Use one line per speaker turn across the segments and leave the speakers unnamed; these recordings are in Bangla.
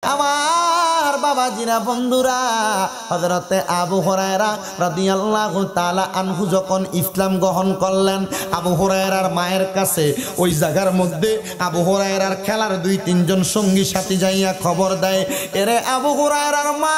আমার বাবাজিরা বন্ধুরা, হযরতে আবু হুরায়রা রাদিয়াল্লাহু তাআলা আনহু যখন ইসলাম গ্রহণ করলেন, আবু হুরায়রার মায়ের কাছে ওই জায়গার মধ্যে আবু হুরায়রার খেলার 2-3 জন সঙ্গী সাথী যাইয়া খবর দেয়, এরে আবু হুরায়রার মা,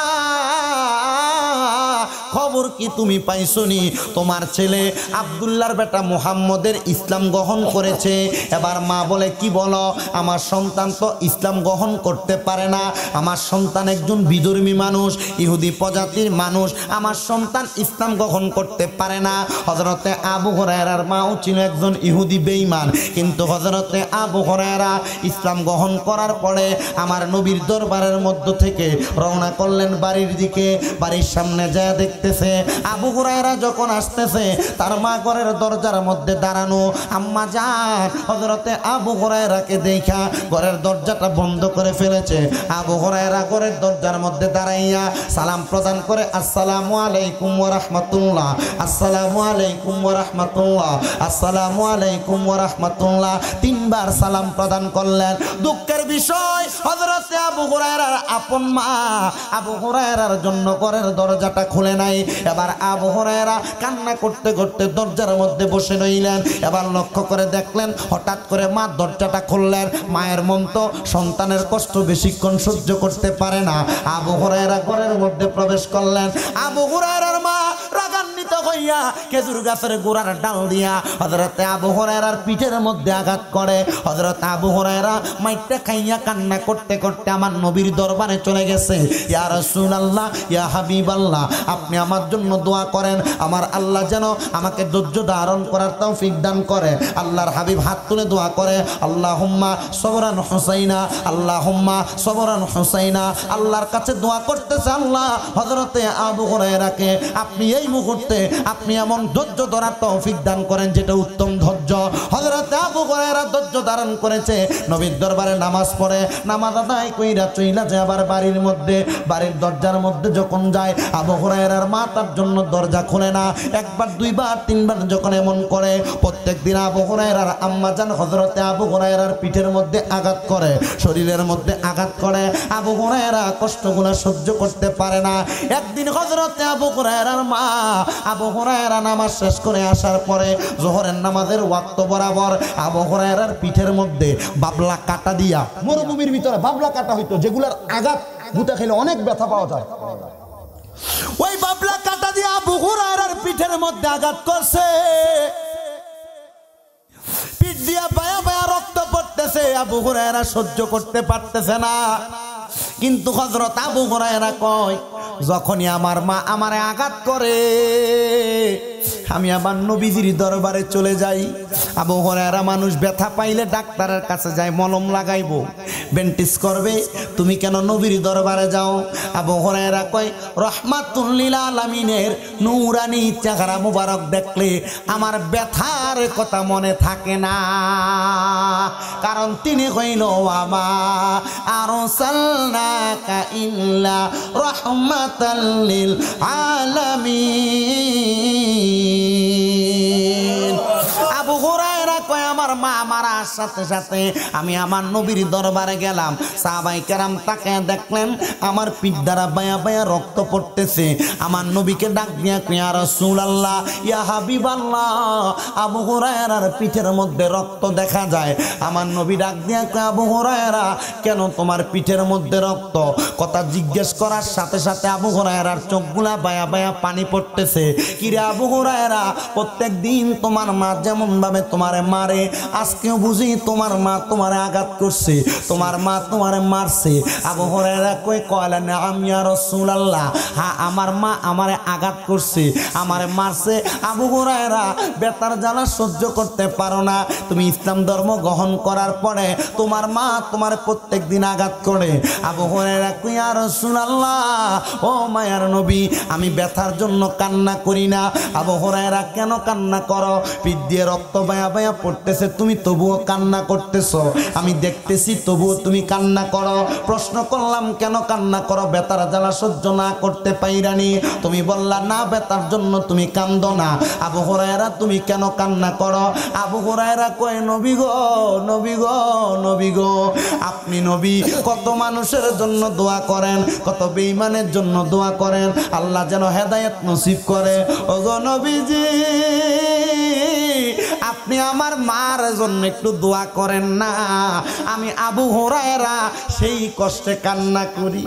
খবর কি তুমি পাইছনি? তোমার ছেলে আব্দুল্লাহর বেটা মুহাম্মদের ইসলাম গ্রহণ করেছে। এবার মা বলে, কি বলো? আমার সন্তান তো ইসলাম গ্রহণ করতে পারে না, আমার সন্তান একজন বিধর্মী মানুষ, ইহুদি প্রজাতির মানুষ, আমার সন্তান ইসলাম গ্রহণ করতে পারে না। হযরতে আবু হুরায়রার মাও ছিল একজন ইহুদি বেঈমান, কিন্তু হযরতে আবু হুরায়রা ইসলাম গ্রহণ করার পরে আমার নবীর দরবারের মধ্য থেকে রওনা করলেন বাড়ির দিকে। বাড়ির সামনে যায় দেখতেছে আবু হুরায়রা যখন আসতেছে, তার মা ঘরের দরজার মধ্যে দাঁড়ানো। আম্মা জান হযরতে আবু হুরায়রাকে দেখা ঘরের দরজাটা বন্ধ করে ফেলেছে। আবু হুরায়রা ঘরের দরজার মধ্যে দাঁড়াইয়া সালাম প্রদান করে, আসসালামু আলাইকুম ওয়া রাহমাতুল্লাহ, আসসালামু আলাইকুম ওয়া রাহমাতুল্লাহ, আসসালামু আলাইকুম ওয়া রাহমাতুল্লাহ 3 বার সালাম প্রদান করলেন। দুঃখের বিষয়, হযরতে আবু হুরায়রার আপন মা আবু হুরায়রার জন্য ঘরের দরজাটা খুলে নাই। এবার আবু হুরায়রা কান্না করতে করতে দরজার মধ্যে বসে রইলেন। এবার লক্ষ্য করে দেখলেন, হঠাৎ করে মা দরজাটা খুললেন। মায়ের মন তো সন্তানের কষ্ট বেশিক্ষণ সহ্য করতে পারে না। আবু হুরায়রা ঘরের মধ্যে প্রবেশ করলেন। আবু হুরায়রার মা রাগান্বিত হইয়া খেজুর গাছের গোড়ার ডাল দিয়া হযরতে আবু হুরায়রার পিঠের মধ্যে আঘাত করে। হযরত আবু হুরায়রা মাইরটা খাইয়া কান্না করতে করতে আমার নবীর দরবারে চলে গেছে। ইয়া রাসূলুল্লাহ, ইয়া হাবিবাল্লাহ, আপনি আমার জন্য দোয়া করেন, আমার আল্লাহ যেন আমাকে ধৈর্য ধারণ করার তৌফিক দান করে। আল্লাহর হাবিব হাত তুলে দোয়া করে, আল্লাহুম্মা সবরান হুসাইনা, আল্লাহুম্মা সবরান হুসাইনা। আল্লাহর কাছে দোয়া করতেছে, আল্লাহ হযরতে আবু হুরায়রাকে আপনি এই মুহূর্তে আপনি এমন ধৈর্য ধরার তৌফিক দান করেন যেটা উত্তম ধৈর্য। হযরতে আবু হুরায়রা ধৈর্য ধারণ করেছে। নবীর দরবারে নামাজ পড়ে, নামাজ আদায় কইরা চইলা যায় আবার বাড়ির মধ্যে। বাড়ির দরজার মধ্যে যখন যায়, আবু হুরায়রার মা তার জন্য দরজা খুলে না। 1 বার 2 বার 3 বার যখন এমন করে, প্রত্যেক দিন আবু হুরায়রার আম্মা জান হযরতে আবু হুরায়রার পিঠের মধ্যে আঘাত করে, শরীরের মধ্যে আঘাত করে। আবু হুরায়রা কষ্টগুলো সহ্য করতে পারে না। একদিন হযরতে আবু হুরায়রার মা আবু হুরায়রা নামাজ শেষ করে আসার পরে যোহরের নামাজের ওয়াক্ত বরাবর আবু হুরায়রার পিঠের মধ্যে বাবলা কাটা দিয়া, মরুভূমির ভিতরে বাবলা কাটা হইতো যেগুলার আঘাত গুতা খেলে অনেক ব্যথা পাওয়া যায়, ওই বাবলা কাটা দিয়ে আবু হুরায়রার পিঠের মধ্যে আঘাত করছে। পিঠ দিয়া বায়া বায়া রক্ত পড়তেছে। আবু হুরায়রা সহ্য করতে পারতেছে না। কিন্তু হযরত আবু হুরায়রা কয়, যখনই আমার মা আমারে আঘাত করে আমি আবার নবীজির দরবারে চলে যাই। আবু হুরায়রা মানুষ ব্যথা পাইলে ডাক্তারের কাছে যায়, মলম লাগাইবো, ব্যান্ডেজ করবে, তুমি কেন নবীর দরবারে যাও? আবু হুরায়রা কয়, রাহমাতুল লিল আলামিনের নূরানি চেহারা মুবারক দেখলে আমার ব্যথার কথা মনে থাকে না, কারণ তিনি হইল আমা আরসালনাকা ইল্লা রাহমাতাল লিল আলামিন। আবু হুরায়রা কয়, আমার মা মারার সাথে সাথে আমি আমার নবীর দরবারে গেলাম। সাহাবায়ে কেরাম তাকে দেখলেন আমার পিঠ দ্বারা বায়া বায়া রক্ত পড়তেছে। আমার নবীকে ডাক দিয়া কয়, ইয়া রাসূলুল্লাহ, ইয়া হাবিবাল্লাহ, আবু হুরায়রার পিঠের মধ্যে রক্ত দেখা যায়। আমার নবী ডাক দিয়া কয়, আবু হুরায়রা, কেন তোমার পিঠের মধ্যে রক্ত? কথা জিজ্ঞেস করার সাথে সাথে আবু হুরায়রার চোখগুলা বায়া বায়া পানি পড়তেছে। কিরে আবু হুরায়রা, প্রত্যেক দিন তোমার মা যেমন ভাবে তোমারে মারে, আজকেও বুঝি তোমার মা তোমারে আঘাত করছে, তোমার মা তোমারে মারছে? আবু হুরায়রা কয়, কয়লা নাম ইয়া রাসূলুল্লাহ, হ্যাঁ আমার মা আমারে আঘাত করছে, আমারে মারছে। আবু হুরায়রা, ব্যথার জ্বালা সহ্য করতে পারো না, তুমি ইসলাম ধর্ম গ্রহণ করার পরে তোমার মা তোমার প্রত্যেক দিন আঘাত করে। আবু হুরায়রা কয়, ইয়া রাসূলুল্লাহ, ও মায়ার নবী, আমি ব্যথার জন্য কান্না করি না। আবু হুরায়রা, কেন কান্না করো? পিঠ দিয়ে রক্ত বায়া বায়া পড়তেছে হইতেছে, তুমি তবুও কান্না করতেছো, আমি দেখতেছি তবুও তুমি কান্না করো। প্রশ্ন করলাম কেন কান্না করো? বেতার জ্বালা সহ্য না করতে পাইরানি। তুমি বললা না বেতার জন্য তুমি কান্দো না। আবু হুরায়রা তুমি কেন কান্না করো? আবু হুরায়রা কয়, নবী গো নবী গো নবী গো, আপনি নবী কত মানুষের জন্য দোয়া করেন, কত বেঈমানের জন্য দোয়া করেন, আল্লাহ যেন হেদায়েত নসিব করে। ওগো নবীজি, আপনি আমার মার জন্য একটু দোয়া করেন না। আমি আবু হুরায়রা সেই কষ্টে কান্না করি।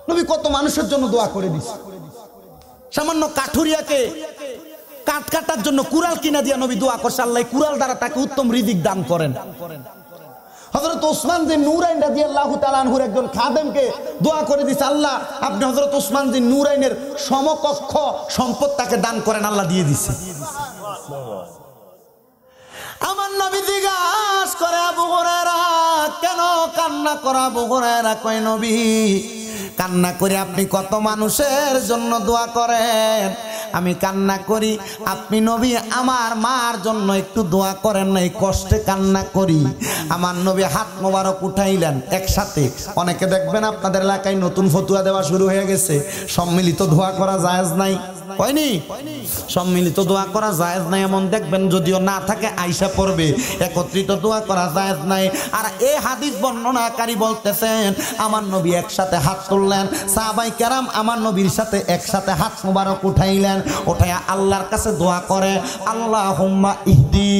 নবী কত মানুষের জন্য দোয়া করে দিছে। সামান্য কাঠুরিয়াকে কাঠ কাটার জন্য কুড়াল কিনা দিয়া নবী দোয়া করছে, আল্লাহ কুড়াল দ্বারা তাকে উত্তম রিজিক দান করেন। হযরত ওসমান বিন নুরাইন রাদিয়াল্লাহু তাআলা আনহুর একজন খাদেমকে দোয়া করে দিছে, আল্লাহ আপনি হযরত ওসমান বিন নুরাইনের সমকক্ষ সম্পদ তাকে দান করেন, আল্লাহ দিয়ে দিছে। আমার নবী জিজ্ঞাসা করে, আবু হুরায়রা কেন কান্না করা? আবু হুরায়রা কয়, নবী কান্না করে আপনি কত মানুষের জন্য দোয়া করেন, আমি কান্না করি আপনি নবী আমার মার জন্য একটু দোয়া করেন না, এই কষ্টে কান্না করি। আমার নবী হাত মোবারক উঠাইলেন একসাথে। অনেকে দেখবেন আপনাদের এলাকায় নতুন ফতুয়া দেওয়া শুরু হয়ে গেছে, সম্মিলিত দোয়া করা জায়েজ নাই, হয়নি? সম্মিলিত দোয়া করা জায়েজ নাই এমন দেখবেন, যদিও না থাকে আইসা পড়বে, একত্রিত দোয়া করা জায়েজ নাই। আর এই হাদিস বর্ণনাকারী বলতেছেন আমার নবী একসাথে হাত তুললেন, সাহাবায়ে কেরাম আমার নবীর সাথে একসাথে হাত মোবারক উঠাইলেন, উঠাইয়া আল্লাহর কাছে দোয়া করে, আল্লাহুম্মা ইহদি,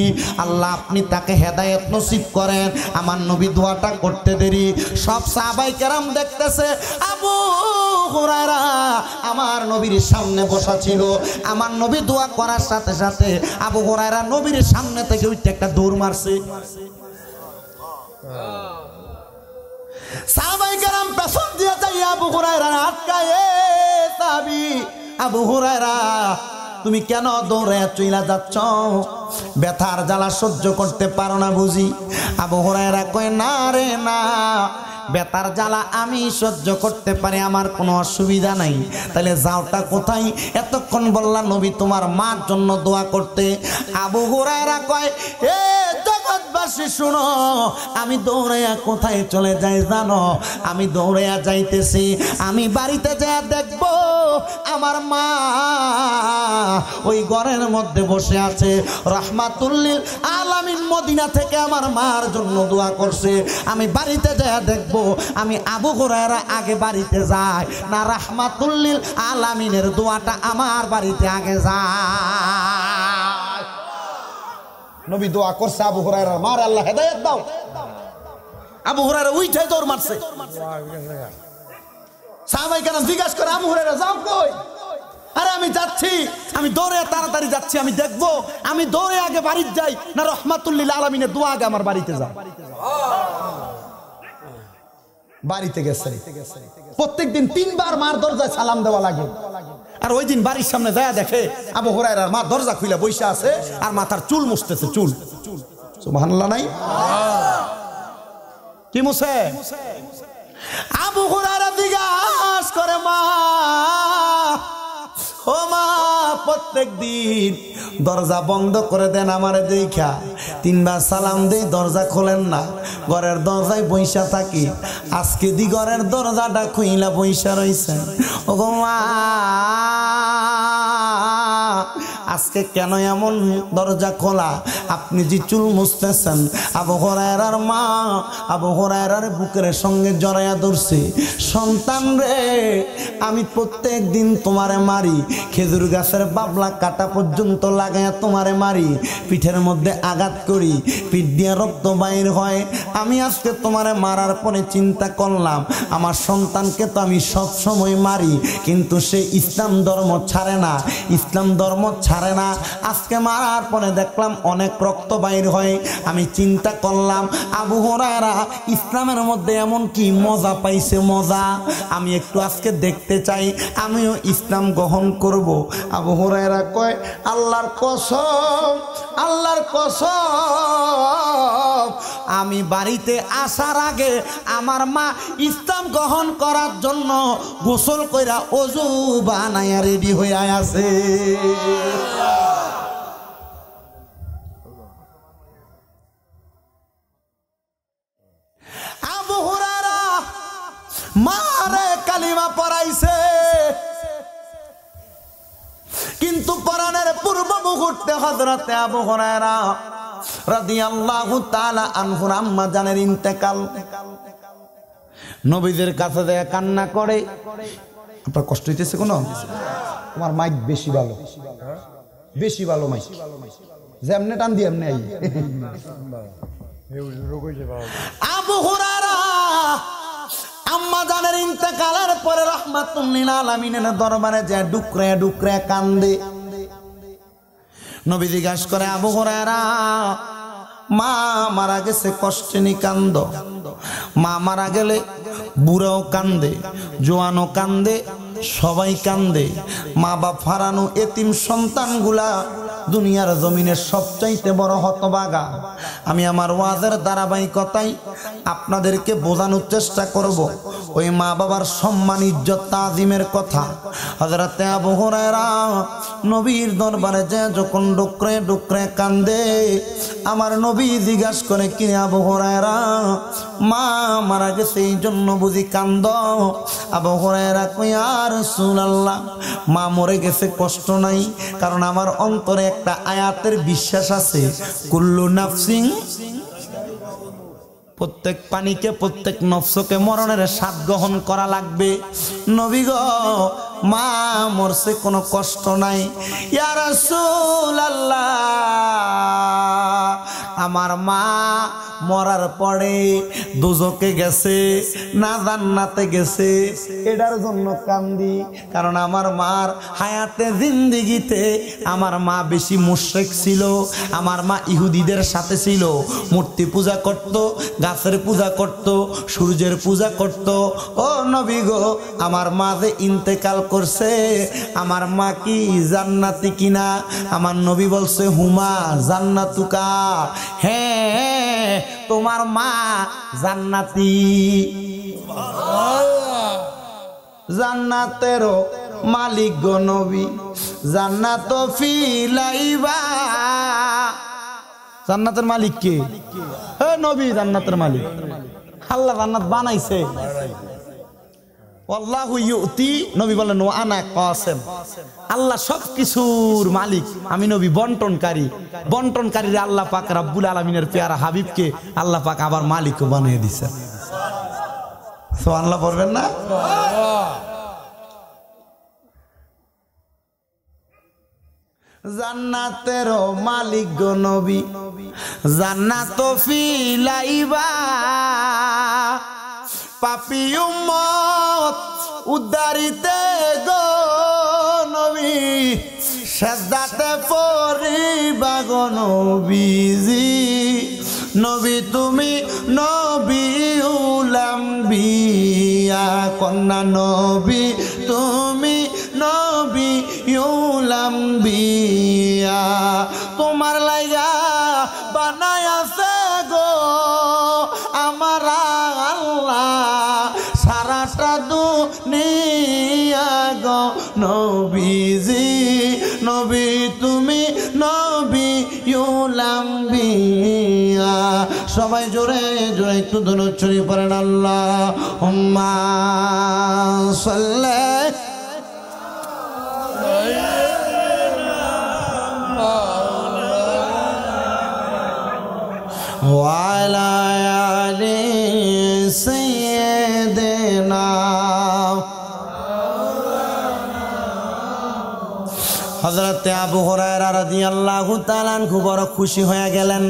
আল্লাহ আপনি তাকে হেদায়েত নসিব করেন। আমার নবী দোয়াটা করতে দেরি, সব সাহাবায়ে কেরাম দেখতেছে আবু হুরায়রা আমার নবীর সামনে বসা ছিল। আমার নবী দোয়া করার সাথে সাথে আবু হুরায়রা নবীর সামনে থেকে উঠে একটা দৌড় মারছে। সাহাবায়ে কেরাম পেছন দিয়ে যাই আবু হুরায়রা আটকায়, সাহাবী আবু হুরায়রা তুমি কেন দৌড়ে চইলা যাচ্ছ? ব্যথার জ্বালা সহ্য করতে পারো না বুঝি? আবু হুরায়রা কয়, না রে না, বেতার জ্বালা আমি সহ্য করতে পারি, আমার কোনো অসুবিধা নাই। তাহলে যাওটা কোথায়? এতক্ষণ বললা নবী তোমার মার জন্য দোয়া করতে। আবু হুরায়রা কয়, এ জগৎবাসী শুনো, আমি দৌড়াইয়া কোথায় চলে যাই জানো? আমি দৌড়াইয়া যাইতেছি, আমি বাড়িতে যা দেখব আমার মা ওই ঘরের মধ্যে বসে আছে, রাহমাতুল্লিল আলামিন মদিনা থেকে আমার মার জন্য দোয়া করছে। আমি বাড়িতে যা দেখব, আমি আবু হুরায়রা আগে বাড়িতে যাই না রাহমাতুল্লিল আলামিনের দোয়াটা আমার বাড়িতে আগে যায়? নবী দোয়া করছে আবু হুরায়রার মার, আল্লাহ হেদায়েত দাও। আবু হুরায়রা উঠে দৌড় মারছে। সাহাবায়ে কেরাম জিজ্ঞাসা করে, আবু হুরায়রা যাও কই? আরে আমি যাচ্ছি, আমি দৌড়ে তাড়াতাড়ি যাচ্ছি, আমি দেখবো আমি দৌড়ে আগে বাড়িতে যাই না রাহমাতুল্লিল আলামিনের দোয়া আগে আমার বাড়িতে যাও। বাড়িতে গেছে, প্রত্যেকদিন 3 বার মার দরজায় সালাম দেওয়া লাগে। আর ওই দিন বাড়ির সামনে যায় দেখে আবু হুরায়রার মা দরজা খুলে বসে আছে আর মাথার চুল মুছতেছে, চুল। সুবহানাল্লাহ নাই? কি মুছে? আবু হুরায়রা জিজ্ঞাসা করে, মা ও মা, প্রত্যেক দিন দরজা বন্ধ করে দেন আমারে দেখা, 3 বার সালাম দেই দরজা খোলেন না, ঘরের দরজায় বইসা থাকি, আজকে দি ঘরের দরজাটা খুইলা বইসা রইছেন। ও গো মা, আজকে কেন এমন দরজা খোলা? আপনি যে চুল মুছতেছেন। আবু হুরায়রার মা আবু হুরায়রার বুকের সঙ্গে জড়াইয়া ধরছে, সন্তান রে আমি প্রত্যেক দিন তোমারে মারি, খেজুর গাছের বাবলা কাটা পর্যন্ত লাগাইয়া তোমারে মারি, পিঠের মধ্যে আঘাত করি, পিঠ দিয়ে রক্ত বাইর হয়। আমি আজকে তোমারে মারার পরে চিন্তা করলাম আমার সন্তানকে তো আমি সব সময় মারি, কিন্তু সে ইসলাম ধর্ম ছাড়ে না, ইসলাম ধর্ম ছাড়ে না। আজকে মারার পরে দেখলাম অনেক রক্ত বাইর হয়, আমি চিন্তা করলাম আবু হুরায়রা ইসলামের মধ্যে এমন কি মজা পাইছে, মজা আমি একটু আজকে দেখতে চাই, আমিও ইসলাম গ্রহণ করব। আবু হুরায়রা কয়, আল্লাহর কসম, আল্লাহর কসম, আমি বাড়িতে আসার আগে আমার মা ইসলাম গ্রহণ করার জন্য গোসল কইরা ওযু বানায়া রেডি হয়ে আছে। মারে কালিমা পড়াইছে, কিন্তু পরানের পূর্ব মুহূর্তে হযরতে আবু হুরায়রা রাদিয়াল্লাহু তাআলা আনহুর আম্মা জানের ইন্তেকাল। নবীদের কাছে যায় কান্না করে। আপনার কষ্ট হইতেছে কোনো? তোমার মাইক বেশি ভালো, বেশি ভালো মাইক, যেমনে টান দিয়ে এমনি আই। আবু হুরায়রা আম্মা জানের ইন্তেকালের পরে রাহমাতুল লিল আলামিনের দরবারে যায় ডুকরে ডুকরে কান্দে। নবী জিজ্ঞাসা করে, আবু হুরায়রা মা মারা গেছে কষ্টে নি কান্দ? মা মারা গেলে বুড়াও কান্দে, জোয়ানও কান্দে, সবাই কান্দে। মা বাপ হারানো এতিম সন্তানগুলা দুনিয়ার জমিনের সবচাইতে বড় হতভাগা। আমি আমার ওয়াজের ধারাবাহিকতায় আপনাদেরকে বোঝানোর চেষ্টা করব ওই মা বাবার সম্মান ইজ্জত তাজিমের কথা। হযরতে আবু হুরায়রা নবীর দরবারে যায় যখন ডুকরে ডুকরে কান্দে, আমার নবী জিজ্ঞাসা করে, কি আবু হুরায়রা মা মারা গেছে এই জন্য বুঝি কান্দ? আবু হুরায়রা কই, ইয়া রাসূলুল্লাহ মা মরে গেছে কষ্ট নাই, কারণ আমার অন্তরে একটা আয়াতের বিশ্বাস আছে, কুল্লু নাফসিন, প্রত্যেক পানিকে প্রত্যেক নফসকে মরণের স্বাদ গ্রহণ করা লাগবে। নবী গো মা মরছে কোনো কষ্ট নাই। ইয়া রাসূলুল্লাহ আমার মা মরার পরে দোজকে গেছে না জান্নাতে গেছে, এটার জন্য কান্দি। কারণ আমার মার হায়াতে জিন্দেগিতে আমার মা বেশি মুশরিক ছিল। আমার মা ইহুদিদের সাথে ছিল, মূর্তি পূজা করত, গাছের পূজা করত, সূর্যের পূজা করত। ও নবী গো আমার মা যে ইন্তেকাল করছে, আমার মা কি জান্নাতি কিনা? আমার নবী বলছে, হুমা জান্নাতুকা, হ্যাঁ তোমার মা জান্নাতি। জান্নাতেরও মালিক গো নবী, জান্নাত ফিলাইবা। জান্নাতের মালিক কে? হে নবী জান্নাতের মালিক। আল্লাহ জান্নাত বানাইছে। আল্লাহু ইউতি, নবী বলেন ওয়া আনা কাসিম, আল্লাহ সবকিছুর মালিক, আমি নবী বন্টনকারী। বন্টনকারীরা আল্লাহ পাক রব্বুল আলামিনের পেয়ারা হাবিবকে আল্লাহ পাক আবার মালিকও বানিয়ে দিয়েছেন। সুবহানাল্লাহ পড়বেন না? জান্নাতের মালিক গো নবী, জান্নাত ফিলাইবা। পাপী উম্মত উদ্ধারিতে গো নবী, সাজদাতে পড়িবা গো নবীজি। নবী তুমি নবী উলাম্বিয়া, কন্যা নবী তুমি নবী উলাম্বিয়া। তোমার লাইগা বানায়াছে গো আমার আল্লাহ সারাটা দুনিয়া গো নবীজি। নবী তুমি নবী উলাম্বিয়া। সবাই জোরে জোরে একটু দুরূদ শরীফ পড়েন, আল্লাহুম্মা সাল্লি ওয়া আলা আলি সাইয়্যিদিনা। হযরতে আবু হুরায়রা রাদিয়াল্লাহু তাআলা আনহু বড় খুশি হয়ে গেলেন।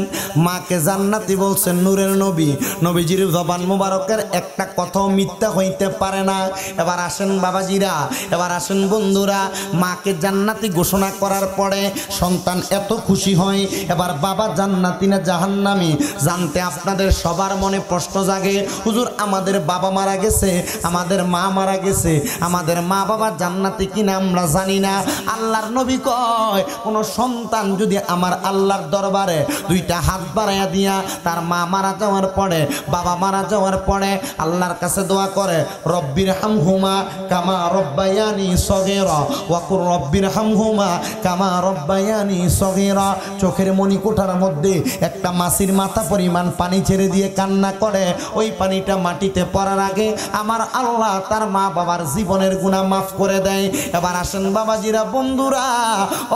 মাকে জান্নাতি বলছেন নূরের নবী, নবীজির জবান মুবারকের একটা কথাও মিথ্যা হইতে পারে না। এবার আসেন বাবাজিরা, এবার আসেন বন্ধুরা, মাকে জান্নাতি ঘোষণা করার পরে সন্তান এত খুশি হয়। এবার বাবা জান্নাতি না জাহান্নামী জানতে আপনাদের সবার মনে প্রশ্ন জাগে, হুজুর আমাদের বাবা মারা গেছে, আমাদের মা মারা গেছে, আমাদের মা বাবা জান্নাতি কিনা আমরা জানি না। আল্লাহর নবী নবী কয় কোন সন্তান যদি আমার আল্লাহর দরবারে দুইটা হাত বাড়াইয়া দিয়া তার মা মারা যাওয়ার পরে বাবা মারা যাওয়ার পরে আল্লাহর কাছে দোয়া করে রব্বির হামহুমা কামা রব্বায়ানি সগীরা ওয়া কুর রব্বির হামহুমা কামা রব্বায়ানি সগীরা, চোখের মণিকোঠার মধ্যে একটা মাছির মাথা পরিমাণ পানি ছেড়ে দিয়ে কান্না করে, ওই পানিটা মাটিতে পড়ার আগে আমার আল্লাহ তার মা বাবার জীবনের গুনাহ মাফ করে দেয়। এবার আসেন বাবাজিরা, বন্ধুরা,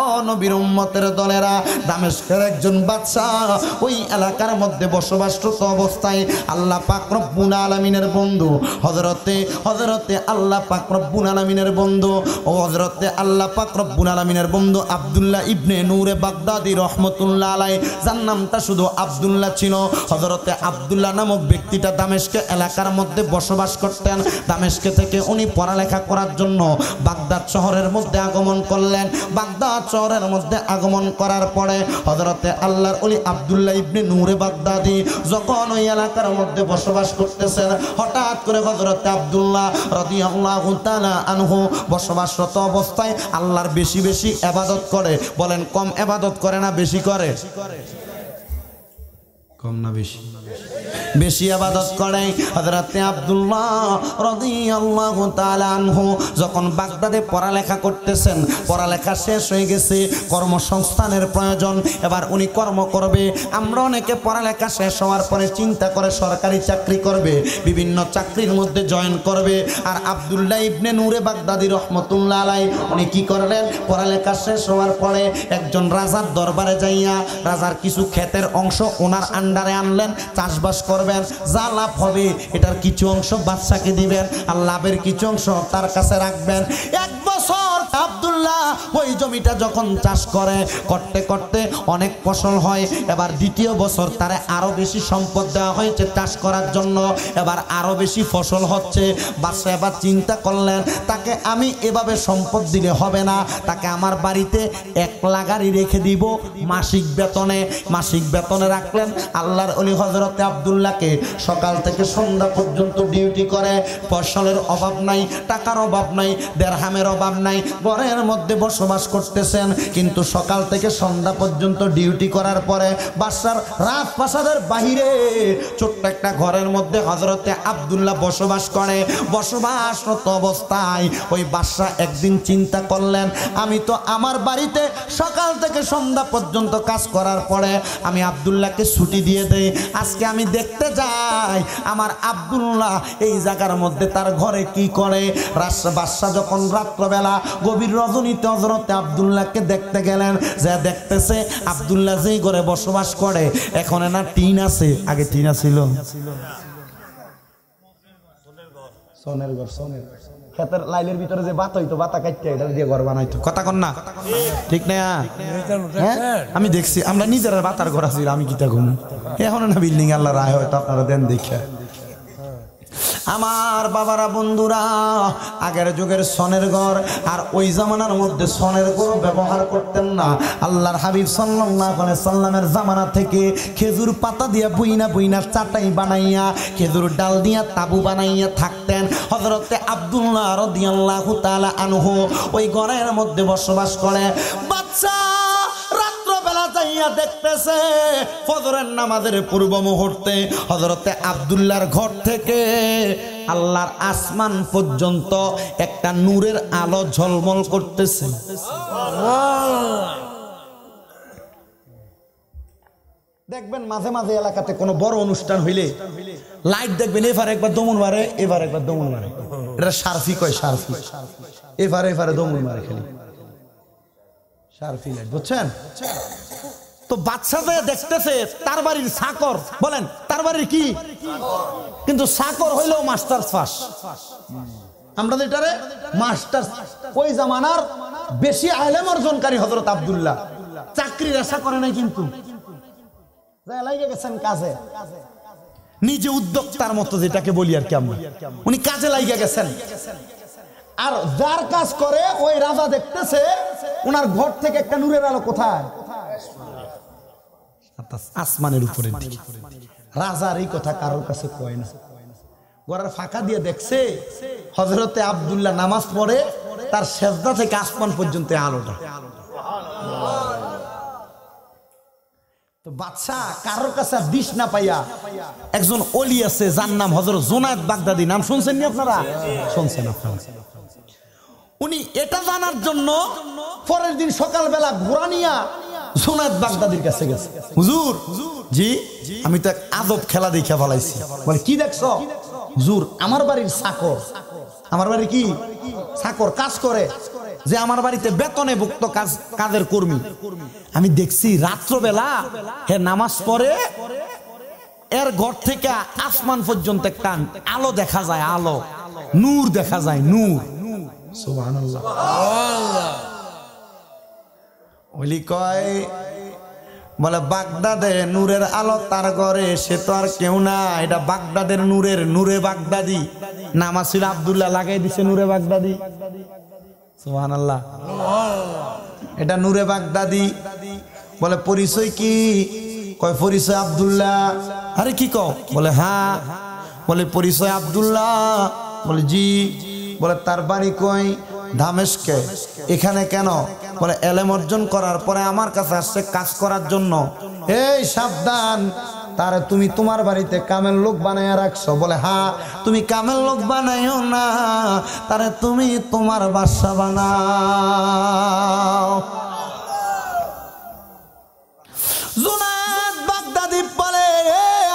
ও নবীর উম্মতের দলেরা, দামেস্কের একজন বাদশা ওই এলাকার মধ্যে বসবাসরত অবস্থায় আল্লাহ পাক রব্বুল আলামিনের বন্ধু হযরতে আল্লাহ পাক রব্বুল আলামিনের বন্ধু ও হযরতে আল্লাহ পাক রব্বুল আলামিনের বন্ধু আব্দুল্লাহ ইবনে নূরে বাগদাদি রহমতুল্লাহ আলাইহি, যার নামটা শুধু আব্দুল্লাহ ছিল। হযরতে আব্দুল্লাহ নামক ব্যক্তিটা দামেস্ক এলাকার মধ্যে বসবাস করতেন। দামেস্ক থেকে উনি পড়ালেখা করার জন্য বাগদাদ শহরের মধ্যে আগমন করলেন। বাগদাদ শহরের মধ্যে আগমন করার পরে হযরতে আল্লাহর ওলি আব্দুল্লাহ ইবনে নূরে বাগদাদি যখন ওই এলাকার মধ্যে বসবাস করতেছেন, হঠাৎ করে হযরতে আব্দুল্লাহ রাদিয়াল্লাহু তাআলা আনহু বসবাসরত অবস্থায় আল্লাহর বেশি বেশি ইবাদত করে। বলেন কম ইবাদত করে না বেশি করে? কম না বেশি? বেশি ইবাদত করে। হযরতে আব্দুল্লাহ রাদিয়াল্লাহু তাআলা আনহু যখন বাগদাদে পড়ালেখা করতেছেন, পড়ালেখা শেষ হয়ে গেছে, কর্মসংস্থানের প্রয়োজন, এবার উনি কর্ম করবে। আমরা অনেকে পড়ালেখা শেষ হওয়ার পরে চিন্তা করে সরকারি চাকরি করবে, বিভিন্ন চাকরির মধ্যে জয়েন করবে। আর আব্দুল্লাহ ইবনে নূরে বাগদাদি রহমতুল্লাহ আলাইহি উনি কি করলেন, পড়ালেখা শেষ হওয়ার পরে একজন রাজার দরবারে যাইয়া রাজার কিছু ক্ষেতের অংশ ওনার আন্ডারে আনলেন, চাষবাস করবেন, যা লাভ হবে এটার কিছু অংশ বাদশাকে দিবেন আর লাভের কিছু অংশ তার কাছে রাখবেন। এক বছর আব্দুল্লাহ ওই জমিটা যখন চাষ করে করতে করতে অনেক ফসল হয়। এবার দ্বিতীয় বছর তারে আরো বেশি সম্পদ দেওয়া হয়েছে চাষ করার জন্য, এবার আরো বেশি ফসল হচ্ছে। বাদশা এবার চিন্তা করলেন তাকে আমি এভাবে সম্পদ দিলে হবে না, তাকে আমার বাড়িতে একলা গাড়ি রেখে দিব মাসিক বেতনে। মাসিক বেতনে রাখলেন। আল্লাহর ওলি হযরতে আব্দুল্লাহকে সকাল থেকে সন্ধ্যা পর্যন্ত ডিউটি করে। ফসলের অভাব নাই, টাকার অভাব নাই, দেরহামের অভাব নাই, ঘরের মধ্যে বসবাস করতেছেন। কিন্তু সকাল থেকে সন্ধ্যা পর্যন্ত ডিউটি করার পরে বাদশার রাজপ্রাসাদের বাহিরে ছোট্ট একটা ঘরের মধ্যে হযরতে আব্দুল্লাহ বসবাস করে। বসবাসরত অবস্থায় ওই বাদশা একদিন চিন্তা করলেন আমি তো আমার বাড়িতে সকাল থেকে সন্ধ্যা পর্যন্ত কাজ করার পরে আমি আব্দুল্লাহকে ছুটি দিয়ে দেই, আজকে আমি দেখতে যাই আমার আব্দুল্লাহ এই জায়গার মধ্যে তার ঘরে কি করে। বাদশা যখন রাত্রবেলা গভীর রজনীতে হযরতে আব্দুল্লাহকে দেখতে গেলেন, যা দেখতেছে আব্দুল্লাহ যেই ঘরে বসবাস করে এখন না টিন আছে, আগে টিন ছিল সোনের ঘর, সোনের ক্ষেতের লাইলের ভিতরে যে বাত হইতো, বাতা কাটতে এটা দিয়ে ঘর বানাইতো। কথা কন না ঠিক না? আমি দেখছি, আমরা নিজেরা বাতার ঘর আছি, আমি কিতা ঘুম এখন না বিল্ডিং আল্লাহ রায় হয়তো আপনারা দেন দেখে। আমার বাবারা বন্ধুরা, আগের যুগের সনের ঘর আর ওই জামানার মধ্যে সনের ঘর ব্যবহার করতেন না। আল্লাহর হাবিব সাল্লাল্লাহু আলাইহি সাল্লামের জামানা থেকে খেজুর পাতা দিয়া বুইনা বুইনা চাটাই বানাইয়া, খেজুর ডাল দিয়া তাবু বানাইয়া থাকতেন। হযরতে আব্দুল্লাহ রাদিয়াল্লাহু তাআলা আনহু ওই ঘরের মধ্যে বসবাস করে। বাচ্চা রাত্রবেলা যাইয়া দেখতেছে ফজরের নামাজের পূর্ব মুহূর্তে হযরতে আব্দুল্লাহর ঘর থেকে আল্লাহর আসমান পর্যন্ত একটা নূরের আলো ঝলমল করতেছে। দেখবেন মাঝে মাঝে এলাকাতে কোনো বড় অনুষ্ঠান হইলে লাইট দেখবেন এবার একবার দমন মারে, এবার একবার দমন মারে, এটা সারফি কয়, সারফি এবারে এবারে দমন মারে খালি সারফি লাইট, বুঝছেন তো? বাচ্চা দেখতেছে তার বাড়ির চাকর, বলেন তার বাড়ির কি, কিন্তু চাকর হইলেও মাস্টার পাস। আমরা যেটারে মাস্টার, ওই জামানার বেশি আলেম অর্জনকারী হযরত আব্দুল্লাহ চাকরির আশা করে নাই, কিন্তু লাগে গেছেন কাজে, নিজে উদ্যোক্তার মতো যেটাকে বলি আর কি আমরা, উনি কাজে লাগিয়ে গেছেন। আর যার কাজ করে ওই রাজা দেখতেছে ওনার ঘর থেকে একটা নূরের আলো কোথায়, আসমানের উপরে। রাজার এই কথা কারোর কাছে কয় না, ঘরের ফাঁকা দিয়ে দেখছে হযরতে আব্দুল্লাহ নামাজ পড়ে, তার সেজদা থেকে আসমান পর্যন্ত আলোটা। তো বাদশাহ কারোর কাছে বিষ না পাইয়া একজন ওলি আছে যার নাম হযরত জুনায়েদ বাগদাদি, নাম শুনছেন নি আপনারা? শুনছেন আপনারা? উনি এটা জানার জন্য পরের দিন সকালবেলা ঘোড়া নিয়া জুনায়েদ বাগদাদির কাছে গেছে। হুজুর, জি আমি তো এক আজব খেলা দেখে ফেলাইছি। বলে কি দেখছো? হুজুর, আমার বাড়ির চাকর, আমার বাড়ি কি চাকর কাজ করে, যে আমার বাড়িতে বেতনে ভুক্ত কাজের কর্মী, আমি দেখছি রাত্রবেলা হে নামাজ পড়ে এর ঘর থেকে আসমান পর্যন্ত একটা আলো দেখা যায়, আলো নূর দেখা যায়, নূর। সুবহানাল্লাহ। ওলি কয়, বলে বাগদাদে নূরের আলো তার ঘরে, সে তো আর কেউ না, এটা বাগদাদের নূরে বাগদাদি। নামাজ ছিল আব্দুল্লাহ, লাগাই দিছে নূরে বাগদাদি। সুবহানাল্লাহ। এটা নূরে বাগদাদি। বলে পরিচয় কি? কয় পরিচয় আব্দুল্লাহ। আরে কি কও? বলে হ্যাঁ। বলে পরিচয় আব্দুল্লাহ। বলে জি। বলে তার বাড়ি কই? দামেস্কে। এখানে কেন? বলে এলেম অর্জন করার পরে আমার কাছে আসছে কাজ করার জন্য। এই সাবধান, তারে তুমি তোমার বাড়িতে কামেল লোক বানাইয়া রাখছো। বলে হ্যাঁ। তুমি কামেল লোক বানাইও না, তারে তুমি তোমার বাদশা বানাও। জুনায়েদ বাগদাদি বলে,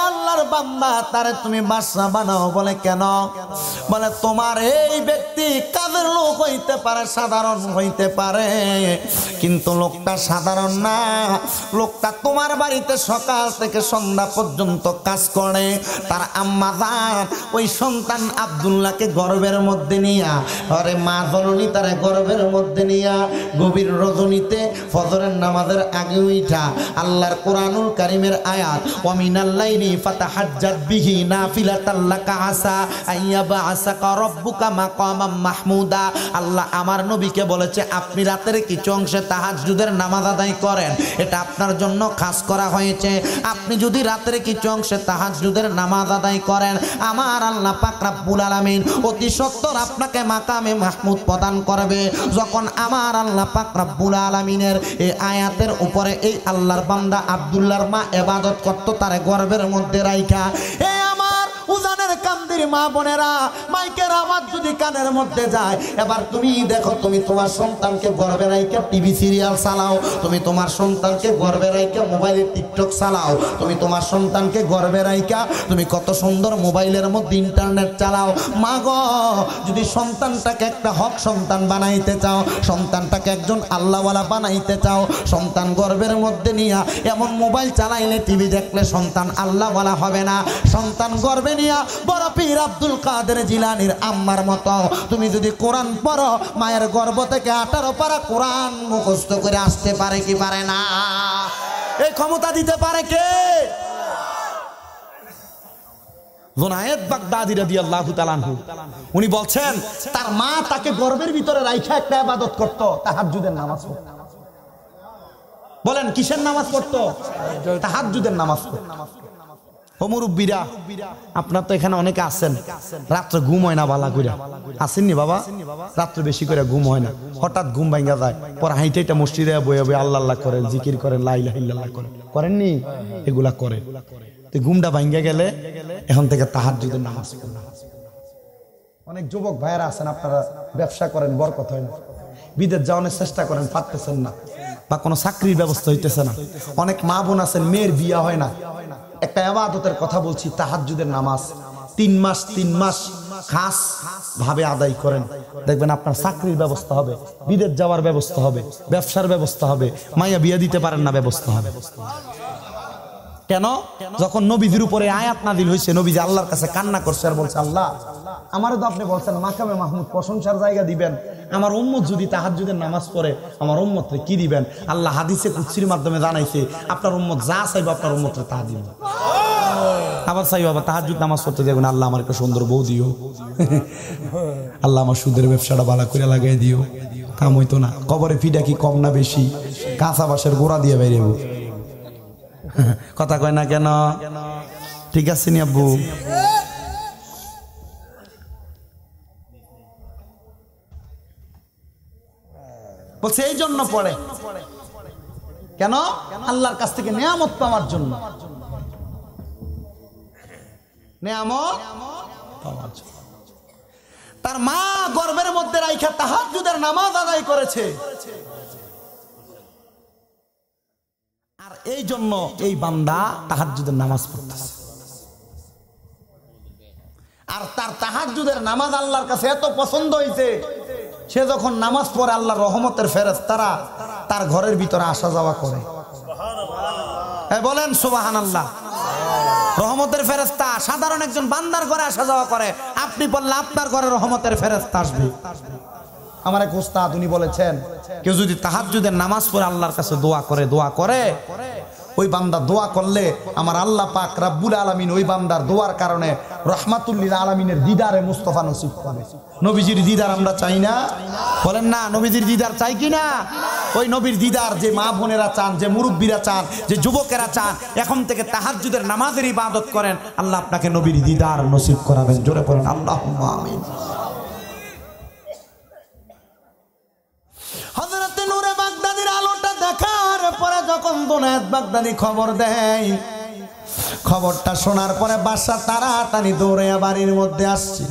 আল্লাহর বান্দা, তারে তুমি বাদশা বানাও। বলে কেন? বলে তোমার এই ব্যক্তি কাজের লোক হইতে পারে, সাধারণ হইতে পারে, কিন্তু লোকটা সাধারণ না। লোকটা তোমার বাড়িতে সকাল থেকে সন্ধ্যা পর্যন্ত কাজ করে। তার আম্মা জান ওই সন্তান আব্দুল্লাহকে গর্ভের মধ্যে নিয়া, আরে মা জননী তারে গর্ভের মধ্যে নিয়া গভীর রজনীতে ফজরের নামাজের আগে উঠা আল্লাহর কোরআনুল কারীমের আয়াত ওয়া মিনাল লাইলি ফাতাহাজ্জাত বিহি নাফিলাতাল লাকা আসা আইয়াবআসাকা রাব্বুকা মাকামাম মাহমুদা। আল্লাহ আমার নবীকে বলেছে আপনি রাতের কিছু অংশে তাহাজ্জুদের নামাজ আদায় করেন, এটা আপনার জন্য খাস করা হয়েছে। আপনি যদি রাতের কিছু অংশে তাহাজ্জুদের নামাজ আদায় করেন, আমার আল্লাহ পাক রব্বুল আলামিন অতি সত্বর আপনাকে মাকামে মাহমুদ প্রদান করবে। যখন আমার আল্লাহ পাক রব্বুল আলামিনের এই আয়াতের উপরে এই আল্লাহর বান্দা আব্দুল্লাহর মা ইবাদত করত তার গর্ভের মধ্যে রাইখা, এই আমার উজানের কান্দির মা বোনেরা, মাইকের আওয়াজ যদি কানের মধ্যে যায়, এবার তুমি দেখো, তুমি তোমার সন্তানকে গর্ভে রাইখা টিভি সিরিয়াল চালাও, তুমি তোমার সন্তানকে গর্ভে রাইখা মোবাইলে টিকটক চালাও, তুমি তোমার সন্তানকে গর্ভে রাইখা তুমি কত সুন্দর মোবাইলের মধ্যে ইন্টারনেট চালাও। মা গো, যদি সন্তানটাকে একটা হক সন্তান বানাইতে চাও, সন্তানটাকে একজন আল্লাহওয়ালা বানাইতে চাও, সন্তান গর্ভের মধ্যে নিয়া এমন মোবাইল চালাইলে টিভি দেখলে সন্তান আল্লাহওয়ালা হবে না। সন্তান গর্ভে নিয়া বড় পীর আব্দুল কাদের জিলানীর আম্মার মতো তুমি যদি কোরআন পড়ো, মায়ের গর্ভ থেকে 18 পারা কোরআন মুখস্থ করে আসতে পারে কি পারে না? এই ক্ষমতা দিতে পারে কে? জুনায়েদ বাগদাদি রাদিয়াল্লাহু তাআলা আনহু উনি বলছেন তার মা তাকে গর্ভের ভিতরে রাইখা একটা ইবাদত করত, তাহাজ্জুদের নামাজ পড়ত। বলেন কিসের নামাজ পড়তো? তাহাজ্জুদের নামাজ পড়তো। ও মুরব্বিরা, আপনার তো এখানে অনেকে আছেন, রাত্রে ঘুম হয় না বালা কইরা, আসেননি বাবা? রাত্রে বেশি করে ঘুম হয় না, হঠাৎ ঘুম ভাঙা যায়, পরে হাইটে এটা মসজিদে বয়ে বয়ে আল্লাহ আল্লাহ করেন, জিকির করেন, লা ইলাহা ইল্লাল্লাহ করেন, করেননি? এগুলা করে তো ঘুমটা ভাঙ্গা গেলে এখন থেকে তাহাজ্জুদের নামাজ পড়েন। অনেক যুবক ভাইয়েরা আছেন, আপনারা ব্যবসা করেন, বরকত হয় না, বিদেশ যাওয়ার চেষ্টা করেন, পারতেছেন না, বা কোনো চাকরির ব্যবস্থা হইতেছে না। অনেক মা বোন আছেন, মেয়ের বিয়া হয় না। একটা ইবাদতের কথা বলছি, তাহাজ্জুদের নামাজ 3 মাস খাস ভাবে আদায় করেন, দেখবেন আপনার চাকরির ব্যবস্থা হবে, বিদেশ যাওয়ার ব্যবস্থা হবে, ব্যবসার ব্যবস্থা হবে, মাইয়া বিয়া দিতে পারেন না, ব্যবস্থা হবে। কেন? যখন নবীজির উপরে আয়াত নাযিল হয়েছে, নবীজি আল্লাহর কাছে কান্না করছে আর বলছে, আল্লাহ আমারও তো আপনি বলছেন মাকামে মাহমুদ প্রশংসার জায়গা দিবেন, আমার উম্মত যদি তাহাজ্জুদের নামাজ পড়ে আমার উম্মতরে কি দিবেন? আল্লাহ হাদিসে কুদসির মাধ্যমে জানাইছে, আপনার উম্মত যা চাইবে আপনার উম্মতরে তা দিবেন। আবার চাইবে আবার তাহাজ্জুদ নামাজ পড়তে দেখবেন, আল্লাহ আমার একটা সুন্দর বউ দিও, আল্লাহ আমার সুদের ব্যবসাটা ভালো করে লাগাই দিও। কাম হইতো না, কবরে ফিডা কি কম না বেশি? কাঁচা বাঁশের গোড়া দিয়ে বেরিয়ে কথা কয় না কেন? ঠিক আছে নি আব্বু? বলছে এই জন্য পড়ে। কেন? আল্লাহর কাছ থেকে নিয়ামত পাওয়ার জন্য, নিয়ামত পাওয়ার জন্য। তার মা গর্ভের মধ্যে রাইখা তাহাজ্জুদের নামাজ আদায় করেছে, আর এই জন্য এই বান্দা তাহাজ্জুদের নামাজ পড়তেছে। আর তার তাহাজ্জুদের নামাজ আল্লাহর কাছে এত পছন্দ হয়েছে, সে যখন নামাজ পড়ে আল্লাহর রহমতের ফেরেশতারা তার ঘরের ভিতরে আসা যাওয়া করে। বলেন সুবহানাল্লাহ। রহমতের ফেরেশতা সাধারণ একজন বান্দার ঘরে আসা যাওয়া করে, আপনি বললে আপনার ঘরে রহমতের ফেরেশতা আসবে। আমার এক উস্তাদ উনি বলেছেন, কেউ যদি তাহাজ্জুদের নামাজ পড়ে আল্লাহর কাছে দোয়া করে ওই বান্দা দোয়া করলে আমার আল্লাহ পাক রব্বুল আলামিন ওই বান্দার দোয়ার কারণে রাহমাতুল লিল আলামিনের দিদারে মুস্তাফা নসিব করে। নবীজির দিদার আমরা চাই না? বলেন না, নবীজির দিদার চাই কি না? ওই নবীর দিদার যে মা বোনেরা চান, যে মুরব্বীরা চান, যে যুবকেরা চান, এখন থেকে তাহাজ্জুদের নামাজের ইবাদত করেন, আল্লাহ আপনাকে নবীর দিদার নসিব করাবেন। জোরে পড়েন আল্লাহুম্মা আমিন। হযরতে নূরে বাগদাদির আলোটা দেখার পরে যখন জুনায়েদ বাগদাদি খবর দেয়, খবরটা শোনার পরে বাদশা তাড়াতাড়ি দৌড়ে বাড়ির মধ্যে আসছে।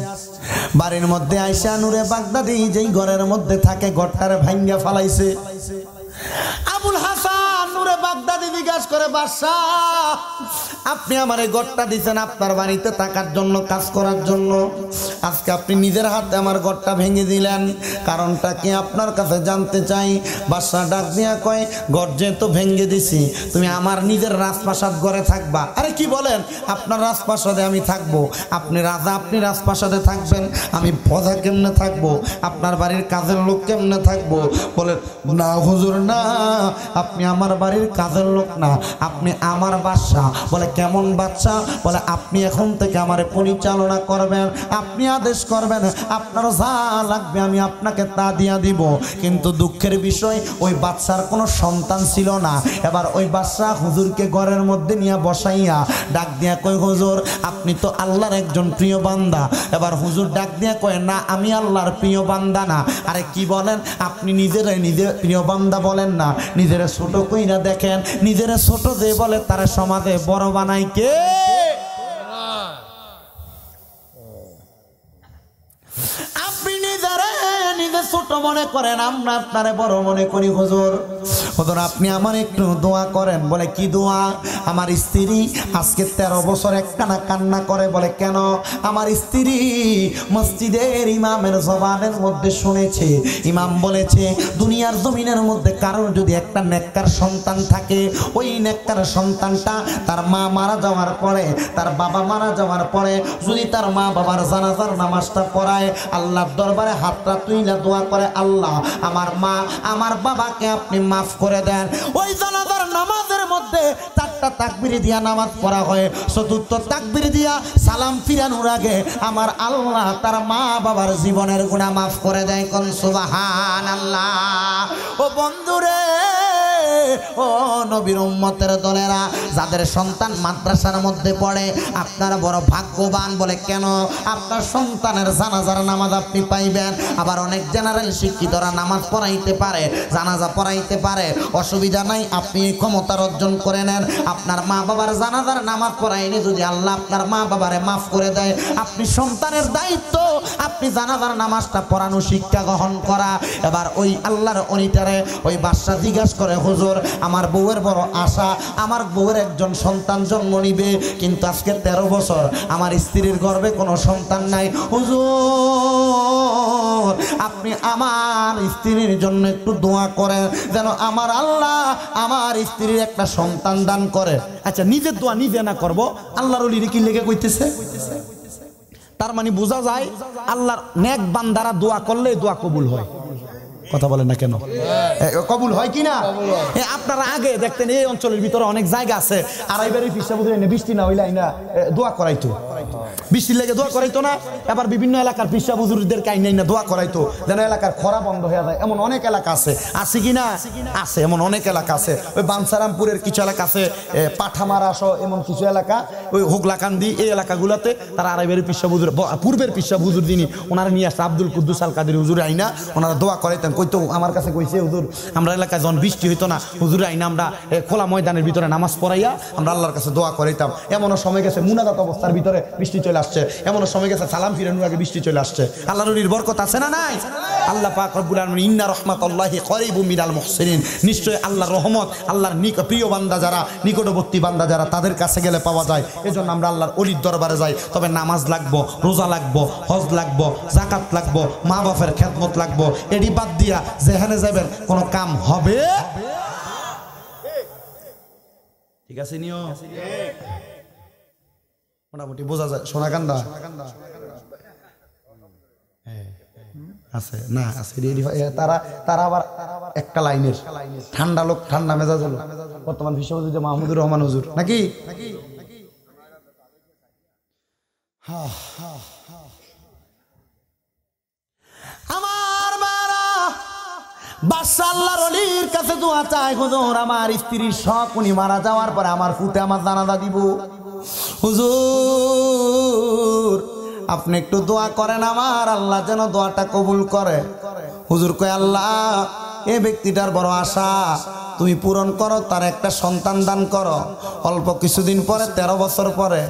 বাড়ির মধ্যে আইসা নূরে বাগদাদি যেই ঘরের মধ্যে থাকে ঘরটারে ভাঙ্গা ফালাইছে। আবুল হাসান নূরে বাগদাদি জিজ্ঞাসা করে, বাদশাহ আপনি আমার এই ঘরটা দিয়েছেন আপনার বাড়িতে থাকার জন্য, কাজ করার জন্য, আজকে আপনি নিজের হাতে আমার ঘরটা ভেঙে দিলেন, কারণটা কি আপনার কাছে জানতে চাই। বাদশাহ ডাক দিয়া কয়, ঘর যেহেতু ভেঙে দিছি তুমি আমার নিজের রাজপ্রাসাদ ঘরে থাকবা। আরে কি বলেন, আপনার রাজপ্রাসাদে আমি থাকবো? আপনি রাজা, আপনি রাজপ্রাসাদে থাকবেন, আমি প্রজা কেমনে থাকবো? আপনার বাড়ির কাজের লোক কেমনে থাকবো? বলে না হুজুর না, আপনি আমার বাড়ির কাজের লোক না, আপনি আমার বাদশাহ। বলে কেমন বাদশাহ? বলে আপনি এখন থেকে আমার পরিচালনা করবেন, আপনি আদেশ করবেন, আপনার যা লাগবে আমি আপনাকে তা দিয়া দিব। কিন্তু দুঃখের বিষয় ওই বাদশার কোনো সন্তান ছিল না। এবার ওই বাদশাহ হুজুরকে ঘরের মধ্যে নিয়ে বসাইয়া ডাক দিয়া কয়, হুজুর আপনি তো আল্লাহর একজন প্রিয় বান্দা। এবার হুজুর ডাক দিয়া কয়, না আমি আল্লাহর প্রিয় বান্দা না। আরে কি বলেন, আপনি নিজের প্রিয় বান্দা বলেন না, নিজের ছোট কইরা দেখেন, নিজের ছোট যে বলে তার সমাজে বড় বানাই কে? আপনি নিজে ছোট মনে করেন, আমরা আপনারে বড় মনে করি। হুজুর আপনি আমার একটু দোয়া করেন। বলে কি দোয়া? আমার স্ত্রী আজকে 13 বছর একটানা কান্না করে। বলে কেন? আমার স্ত্রী মসজিদের ইমামের জবানের মধ্যে শুনেছে, ইমাম বলেছে দুনিয়ার জমিনের মধ্যে কারোর যদি একটা নেককার সন্তান থাকে, ওই নেককার সন্তানটা তার মা মারা যাওয়ার পরে, তার বাবা মারা যাওয়ার পরে যদি তার মা বাবার জানাজার নামাজটা পড়ায়, আল্লাহর দরবারে হাতটা তুইলা দোয়া করে, আল্লাহ আমার মা আমার বাবাকে আপনি মাফ করে দেন। ওই জানাজার নামাজের মধ্যে 4টা তাকবীর দিয়া নামাজ পড়া হয়, 4র্থ তাকবীর দিয়া সালাম ফিরানোর আগে আমার আল্লাহ তার মা বাবার জীবনের গুনাহ মাফ করে দেয়। কোন সুবহানাল্লাহ। ও বন্ধুরে, ও নবীর উম্মতের দলেরা, যাদের সন্তান মাদ্রাসার মধ্যে পড়ে আপনারা বড় ভাগ্যবান। বলে কেন? আপনার সন্তানের জানাজার নামাজ আপনি পাইবেন। আবার অনেক জেনারেল শিক্ষিতরা নামাজ পড়াইতে পারে, জানাজা পড়াইতে পারে, অসুবিধা নাই, আপনি ক্ষমতা অর্জন করে নেন। আপনার মা বাবার জানাজার নামাজ পড়াইনি যদি আল্লাহ আপনার মা বাবারে মাফ করে দেয়, আপনি সন্তানের দায়িত্ব আপনি জানাজার নামাজটা পড়ানো, শিক্ষা গ্রহণ করা। এবার ওই আল্লাহর অনিটারে ওই বাদশা জিজ্ঞাসা করে, হুজুর আমার বউয়ের বড় আশা, আমার বউয়ের একজন সন্তান জন্ম নিবে, কিন্তু আজকে 13 বছর আমার স্ত্রীর গর্ভে কোনো সন্তান নাই। হুজুর আপনি আমার স্ত্রীর জন্য একটু দোয়া করেন যেন আমার আল্লাহ আমার স্ত্রীর একটা সন্তান দান করে। আচ্ছা, নিজের দোয়া নিজে না করব, আল্লাহর ওলিরে কি লেগে কইতেছে? তার মানে বোঝা যায় আল্লাহর নেক বান্দারা দোয়া করলে দোয়া কবুল হয়। কথা বলেন না কেন? কবুল হয় কি না? আপনারা আগে দেখতেন এই অঞ্চলের ভিতরে অনেক জায়গা আছে, আড়াইবারের বৃষ্টি না হইলে না দোয়া করাইতো, বৃষ্টির লেগে দোয়া করাইতো না। এবার বিভিন্ন এলাকার পিসা বুজুর্গদের কাইনাই না দোয়া করাইতো যেন এলাকার খরা বন্ধ হয়ে যায়। এমন অনেক এলাকা আছে, আছে কি না? আছে, এমন অনেক এলাকা আছে। ওই বাঞ্ছারামপুরের কিছু এলাকা আছে, পাঠামারা সহ এমন কিছু এলাকা, ওই হোগলাকান্দি এই এলাকাগুলোতে তারা আড়াইবারের পিসা বুজুর, পূর্বের পিসা বুজুর যিনি ওনারা নিয়ে আসছে আব্দুল কুদ্দুস আল কাদের হুজুর আইনা ওনারা দোয়া করাইতেন কইতো আমার কাছে কইছে হুজুর আমরা এলাকায় যখন বৃষ্টি হইতো না হুজুর আইনা আমরা খোলা ময়দানের ভিতরে নামাজ পড়াইয়া আমরা আল্লাহর কাছে দোয়া করাইতাম। এমনও সময় গেছে মুনাজাত অবস্থার ভিতরে বৃষ্টি চলে আসছে, এমনও সময় গেছে সালাম ফিরানোর আগে বৃষ্টি চলে আসছে। আল্লাহর বরকত আছে না নাই? আল্লাহ পাক রব্বুল আলামিন ইন্না রাহমাতাল্লাহি করিবুম মিনাল মুহসিনিন, নিশ্চয় আল্লাহর রহমত আল্লাহর প্রিয় বান্দা যারা, নিকটবর্তী বান্দা যারা, তাদের কাছে গেলে পাওয়া যায়। এজন্য আমরা আল্লাহর ওলির দরবারে যাই। তবে নামাজ লাগবো, রোজা লাগবো, হজ লাগবো, যাকাত লাগবো, মা বাপের খেদমত লাগবো। এডি বাদ দিয়া যেখানে যাবেন কোনো কাম হবে? ঠিক আছে নিও মোটামুটি বোঝা যায়। সোনাকান্দা আছে না? আছে তারা তারা আবার একটা লাইনের ঠান্ডা লোক, ঠান্ডা মেজাজ হলো বর্তমান বিশ্ববিদ্যালয় মাহমুদুর রহমান হুজুর নাকি? আমার বারা বাদশা আল্লাহর ওলির কাছে দোয়া চাই, হুজুর আমার স্ত্রীর শখ, উনি মারা যাওয়ার পরে আমার ফুটে আমার জানাজা দিব। হুজুর আপনি একটু দোয়া করেন, আমার আল্লাহ যেন দোয়াটা কবুল করে। হুজুর কয় আল্লাহ এ ব্যক্তিটার বড় আশা, তুমি পূরণ করো, তার একটা সন্তান দান করো। অল্প কিছুদিন পরে 13 বছর পরে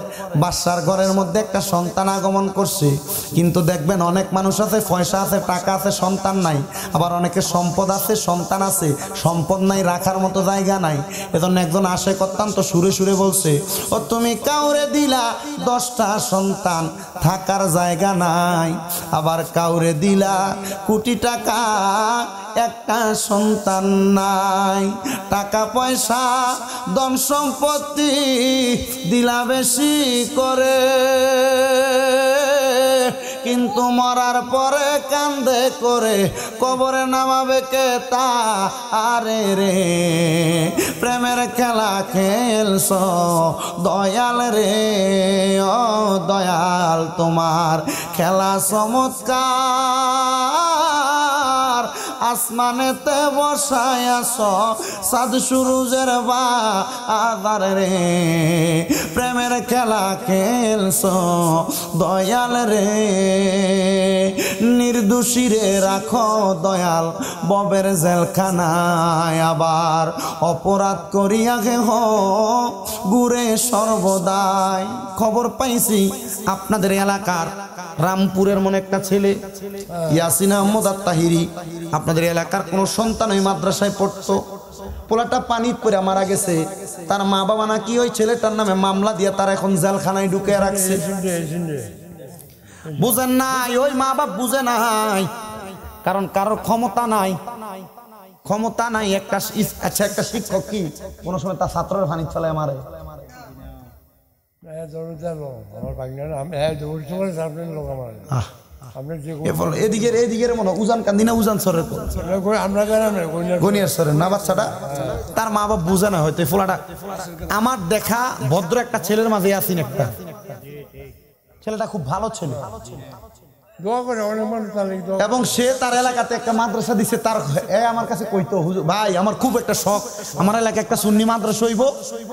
বাদশার ঘরের মধ্যে একটা সন্তান আগমন করছে। কিন্তু দেখবেন অনেক মানুষ আছে, পয়সা আছে, টাকা আছে, সন্তান নাই। আবার অনেকে সম্পদ আছে, সন্তান আছে, সম্পদ নাই, রাখার মতো জায়গা নাই। এজন্য একজন আসে অত্যন্ত সুরে সুরে বলছে, ও তুমি কাউরে দিলা 10টা সন্তান, থাকার জায়গা নাই। আবার কাউরে দিলা কোটি টাকা, একটা সন্তান নাই। টাকা পয়সা ধন সম্পত্তি দিলা বেশি করে, কিন্তু মরার পরে কান্দে করে কবরে নামাবে কে তা? আরে রে প্রেমের খেলা খেলছ দয়াল রে, ও দয়াল তোমার খেলা চমৎকার। আসমানেতে বসায় আছ সাদ সুরুজের বাজার রে, প্রেমের খেলা খেলছ দয়াল রে। নির্দোষীরে রাখো দয়াল ববের জেলখানায়, আবার অপরাধ করিয়া গেহ ঘুরে সর্বদাই। খবর পাইছি আপনাদের এলাকার রামপুরের মনে একটা ছেলে ইয়াসিন আহমদ আত্তাহিরি, আপনাদের এলাকার কোন সন্তান ওই মাদ্রাসায় পড়তো, পোলাটা পানি পড়ে মারা গেছে। তার মা বাবা নাকি ওই ছেলেটার নামে মামলা দিয়ে তার এখন জেলখানায় ঢুকে রাখছে। বুঝেন নাই? ওই মা বাপ বুঝে নাই, কারণ কারোর ক্ষমতা নাই, ক্ষমতা নাই। একটা আচ্ছা একটা শিক্ষক কি কোনো সময় তার ছাত্রের পানি চালায় মারে? এদিকে মনে উজান কান্দি না উজান সরের গনিয়ার সরের না বাচ্চাটা, তার মা বাপ বুঝে না হয়তো। ফোলাটা আমার দেখা ভদ্র একটা ছেলের মাঝে আসিন, একটা ছেলেটা খুব ভালো ছেলে এবং সে তার এলাকাতে একটা মাদ্রাসা দিচ্ছে। তার আমার কাছে কইতো, হুজুর ভাই আমার খুব একটা শখ, আমার এলাকায় একটা সুন্নি মাদ্রাসা হইব,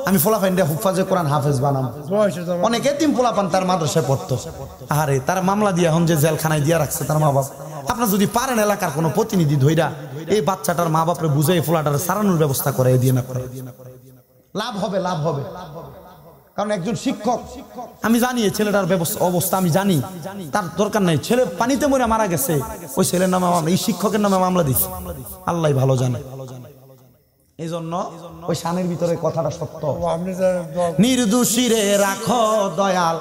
আমি ফোলাফাইন্ডা হুফাজে কোরআন হাফেজ বানাম। অনেকে তিন ফোলাপান তার মাদ্রাসায় পড়তো। আরে তার মামলা দিয়ে এখন যে জেলখানায় দিয়ে রাখছে তার মা বাপ। আপনার যদি পারেন এলাকার কোনো প্রতিনিধি ধইরা এই বাচ্চাটার মা বাপরে বুঝে ফোলাটার সারানোর ব্যবস্থা করে দিয়ে না করে, লাভ হবে, লাভ হবে। কারণ একজন শিক্ষক, আমি জানি ছেলেটার অবস্থা, আমি জানি তার দরকার নাই। ছেলে পানিতে মরে মারা গেছে, ওই ছেলের নামে এই শিক্ষকের নামে মামলা দিচ্ছে, আল্লাহ ভালো জানে। এই জন্য ওই শানের ভিতরে কথাটা সত্য। নির্দোষীরে রাখো দয়াল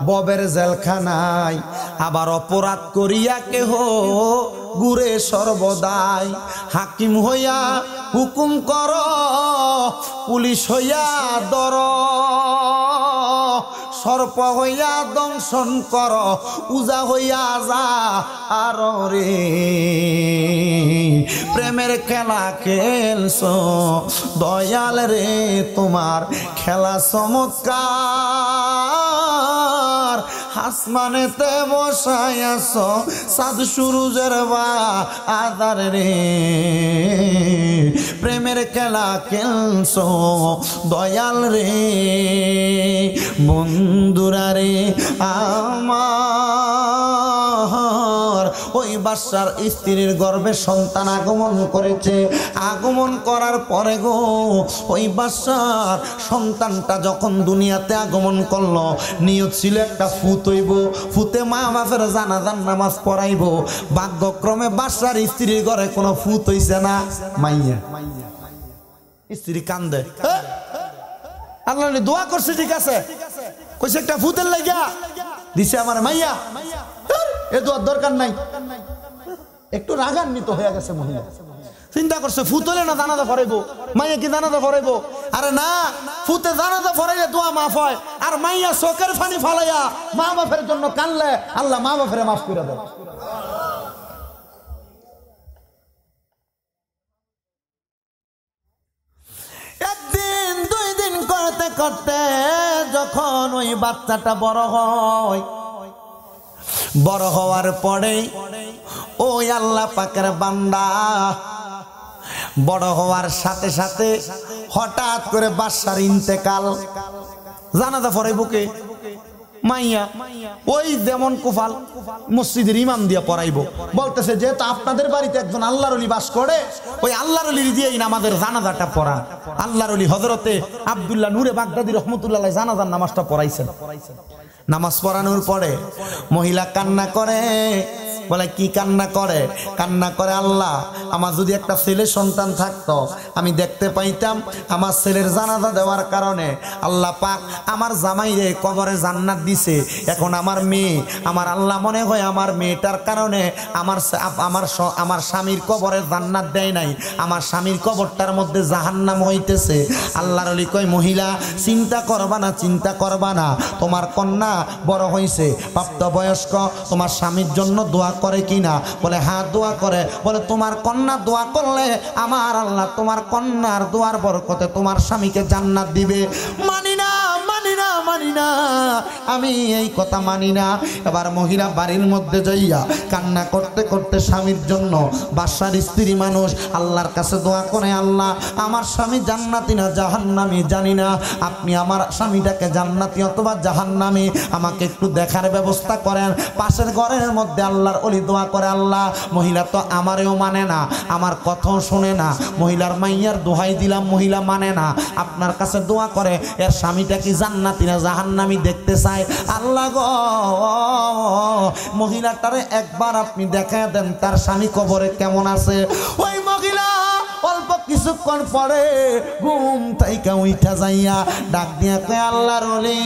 ববের জেলখানায়, আবার অপরাধ করিয়া কেহ ঘুরে সর্বদাই। হাকিম হইয়া হুকুম কর, পুলিশ হইয়া দর, সর্প হইয়া দংশন কর, উজা হইয়া যা আর রে। প্রেমের খেলা খেলছ দয়াল রে, তোমার খেলা চমৎকার। আসমানেতে বসায় আছ সাদ সুরুজের বাজার রে, প্রেমের খেলা খেলছ দয়াল রে। বন্ধুরা রে আমার ওই বাদশার স্ত্রীর গর্ভে সন্তান আগমন করেছে। আগমন করার পরে গো ওই বাদশার সন্তানটা যখন দুনিয়াতে আগমন করলো, নিয়ত ছিল একটা ফুত হইব, ফুতে মা বাপের জানাজার নামাজ পড়াইব। ভাগ্যক্রমে বাদশার স্ত্রীর ঘরে কোনো ফুত হইছে না, মাইয়া। স্ত্রী কান্দে, আল্লাহ দোয়া করছে ঠিক আছে, কইছে একটা ফুতের লাগা দিছে আমার মাইয়া, এ দোয়ার দরকার নাই। একটু রাগান্বিত হয়ে গেছে মহিলা, চিন্তা করছে ফুত হলে না জানাজা পড়াইবো, মাইয়া কি জানাজা পড়াইবো? আরে না, ফুতে জানাজা পড়াইলে দোয়া মাফ হয়, আর মাইয়া চোখের পানি ফালাইয়া মা বাপের জন্য কানলে আল্লাহ মা বাপের মাফ করে দেয়। একদিন দুই দিন করতে করতে যখন ওই বাচ্চাটা বড় হয়, বড় হওয়ার পরে ওই আল্লাহ পাকের বান্দা বড় হওয়ার সাথে সাথে হঠাৎ করে বাদশার ইন্তেকাল। জানাজা পড়াইব কে? মাইয়া। ওই যেমন কুফাল মসজিদের ইমাম দিয়া পড়াইবো, বলতেছে যেহেতু আপনাদের বাড়িতে একজন আল্লাহর ওলি বাস করে, ওই আল্লাহর ওলির দিয়েই আমাদের জানাজাটা পড়া। আল্লাহর ওলি হযরতে আব্দুল্লাহ নূরে বাগদাদি রহমতুল্লাহ জানাজার নামাজটা পড়াইছেন। নামাজ পড়ানোর পরে মহিলা কান্না করে, বলে কি কান্না করে? কান্না করে, আল্লাহ আমার যদি একটা ছেলে সন্তান থাকতো, আমি দেখতে পাইতাম আমার ছেলের জানাজা দেওয়ার কারণে আল্লাহ পাক আমার জামাইরে কবরে জান্নাত দিছে। এখন আমার মেয়ে, আমার আল্লাহ মনে হয় আমার মেয়েটার কারণে আমার স্বামীর কবরে জান্নাত দেয় নাই, আমার স্বামীর কবরটার মধ্যে জাহান্নাম হইতেছে। আল্লাহর ওলি কয়, মহিলা চিন্তা করবা না, চিন্তা করবা না, তোমার কন্যা বড় হইছে, প্রাপ্তবয়স্ক, তোমার স্বামীর জন্য দোয়া করে কিনা? বলে হ্যাঁ দোয়া করে। বলে তোমার কন্যা দোয়া করলে আমার আল্লাহ তোমার কন্যার দোয়ার বরকতে তোমার স্বামীকে জান্নাত দিবে। মানি না, মানি না, মানি না, আমি এই কথা মানি না। এবার মহিলা বাড়ির মধ্যে যাইয়া কান্না করতে করতে স্বামীর জন্য, বাদশার স্ত্রী মানুষ, আল্লাহর কাছে দোয়া করে, আল্লাহ আমার স্বামী জান্নাতি না জাহান্নামী জানি না, আপনি আমার স্বামীটাকে জান্নাতি অথবা জাহান্নামী আমাকে একটু দেখার ব্যবস্থা করেন। পাশের ঘরের মধ্যে আল্লাহর ওলি দোয়া করে, আল্লাহ মহিলা তো আমারেও মানে না, আমার কথাও শোনে না, মহিলার মাইয়ার দোহাই দিলাম, মহিলা মানে না, আপনার কাছে দোয়া করে এর স্বামীটা কি জান্নাতি না জাহান্নামী দেখতে চাই। আল্লাহ গো, মহিলাটারে একবার আপনি দেখায় দেন তার স্বামী কবরে কেমন আছে। ওই মহিলা অল্প কিছুক্ষণ পরে ঘুম থেকে উঠা যাইয়া ডাক দিয়া কয়, আল্লাহর ওলি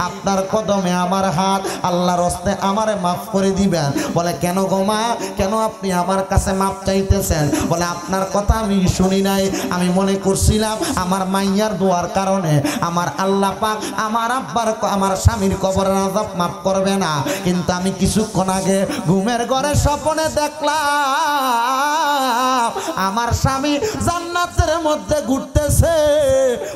আপনার কদমে আমার হাত, আল্লাহর হস্তে আমারে মাফ করে দিবেন। বলে কেন গো মা, কেন আপনি আমার কাছে মাফ চাইতেছেন? বলে আপনার কথা আমি শুনি নাই, আমি মনে করছিলাম আমার মাইয়ার দোয়ার কারণে আমার আল্লাহ পাক আমার আব্বার আমার স্বামীর কবরের আযাব মাফ করবে না, কিন্তু আমি কিছুক্ষণ আগে ঘুমের ঘরে স্বপ্নে দেখলাম আমার স্বামী জান্নাতের মধ্যে ঘুরতেছে।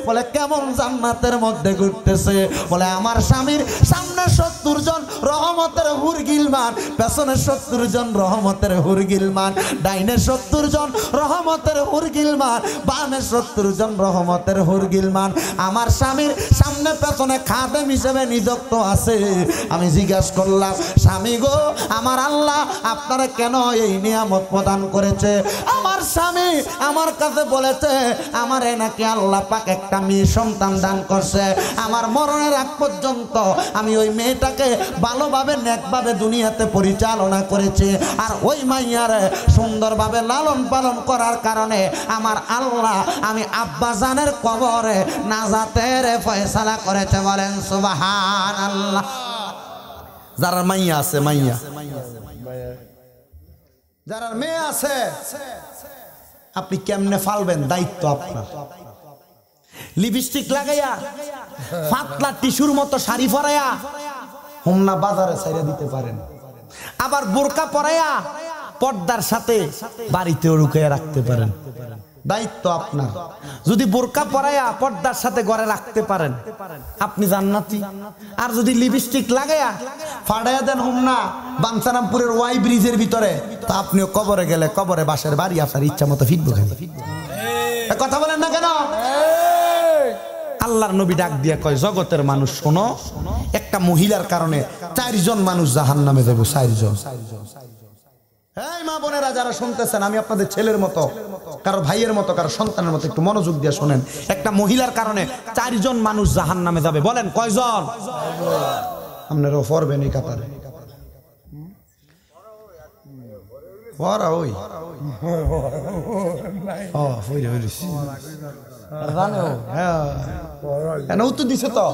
বলে কেমন জান্নাতের মধ্যে ঘুরতেছে? বলে আমার স্বামীর সামনে 70 জন রহমতের হুর গিলমান, পেছনে 70 জন রহমতের হুর গিলমান, ডাইনে 70 জন রহমতের হুর গিলমান, বামে 70 জন রহমতের হুর গিলমান। আমার স্বামীর সামনে পেছনে খাদেম হিসেবে নিযুক্ত আছে। আমি জিজ্ঞাসা করলাম, স্বামী গো, আমার আল্লাহ আপনারা কেন এই নিয়ামত প্রদান করেছে? আমার স্বামী আমার কাছে বলেছে আমারে নাকি আল্লাহ পাক একটা মেয়ে সন্তান দান করছে, আমার মরণের আগ পর্যন্ত আমি ওই মেয়েটাকে ভালোভাবে নেকভাবে দুনিয়াতে পরিচালনা করেছি, আর ওই মাইয়ারে সুন্দরভাবে লালন পালন করার কারণে আমার আল্লাহ আমি আব্বাজানের কবরে নাজাতের ফয়সালা করেছে। বলেন সুবহানাল্লাহ। যারা মাইয়া আছে, মাইয়া যারা মেয়ে আছে, আপনি কেমনে ফালবেন দায়িত্ব আপনার। লিপস্টিক লাগাইয়া পাতলা টিস্যুর মতো শাড়ি পরাইয়া হোমনা বাজারে ছাইরা দিতে পারেন, আবার বোরকা পরাইয়া পর্দার সাথে বাড়িতেও লুকিয়ে রাখতে পারেন। দায়িত্ব আপনার। যদি বোরকা পরাইয়া পর্দার সাথে ঘরে রাখতে পারেন আপনি জান্নাতি, আর যদি লিপস্টিক লাগাইয়া ফাড়াইয়া দেন হোমনা বাঞ্ছারামপুরের ওয়াই ব্রিজের ভিতরে, তা আপনিও কবরে গেলে কবরে বাসের বাড়ি আপনার ইচ্ছা মতো ফিরবো। কথা বলেন না কেন? আল্লাহর নবী ডাক দিয়া কয়, জগতের মানুষ শোনো, একটা মহিলার কারণে 4 জন মানুষ জাহান্নামে যাবে। 4 জন। এই মা বোনেরা যারা শুনতেছেন, আমি আপনাদের ছেলের মতো, কারো ভাইয়ের মতো, কারো সন্তানের মতো, একটু মনোযোগ দিয়ে শোনেন। একটা মহিলার কারণে 4 জন মানুষ জাহান্নামে যাবে। বলেন কয়জন? আপনারাও পড়বেন এই কাতারে। পড়া ওই উত্তর দিছে তো।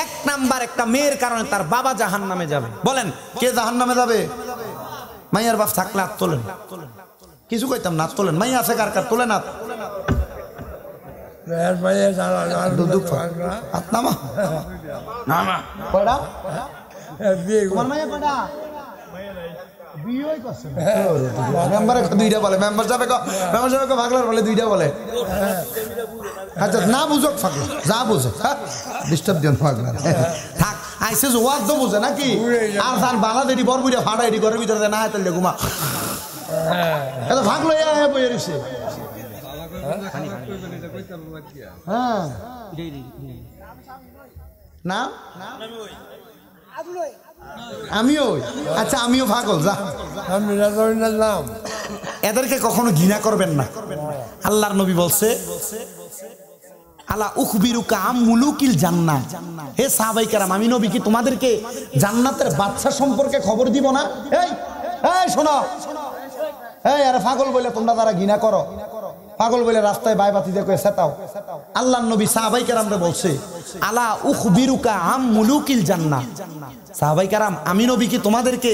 1 নাম্বার, একটা মেয়ের কারণে তার বাবা জাহান্নামে যাবে। বলেন কে জাহান্নামে যাবে? মাইয়ার বাপ থাকলে হাত তোলেন। কিছু কইতাম না, হাত তোলেন। মাইয়া আছে কার কার? তোলেন হাত। হাত নামা। তোমার মাইয়া কয়টা? দুইটা বলে। মেম্বার সাহেব ভাগলার বলে 2টা বলে। আচ্ছা না বুঝক ফাগলা, যা বুঝে ডিস্টার্ব দিন ফাগলা থাক। আইসে ওয়াজ তো বুঝে নাকি? আর সার বালা দেরি বর বুঝে ফাটা এটি ঘরের ভিতরে না তাহলে ঘুমা এত ভাগলো বইয়ে রয়েছে। হ্যাঁ না আমিও। আচ্ছা আমিও পাগল। যা এদেরকে কখনো ঘৃণা করবেন না। আল্লাহর নবী বলছে, আলা উখবিরুকা আম মুলুকিল জান্নাহ। হে সাহাবায়ে কেরাম, আমি নবী কি তোমাদেরকে জান্নাতের বাদশা সম্পর্কে খবর দিব না? এই এই শোনো, এই আরে পাগল বলে তোমরা যারা ঘৃণা করো, পাগল বলে রাস্তায় বাইবাতি দিয়ে কয়ে সেটাও। আল্লাহর নবী সাহাবায়ে কেরামরে বলছে, আলা উখবিরুকা আম মুলুকিল জান্নাহ। সাহাবায়ে কেরাম, আমি নবী কি তোমাদেরকে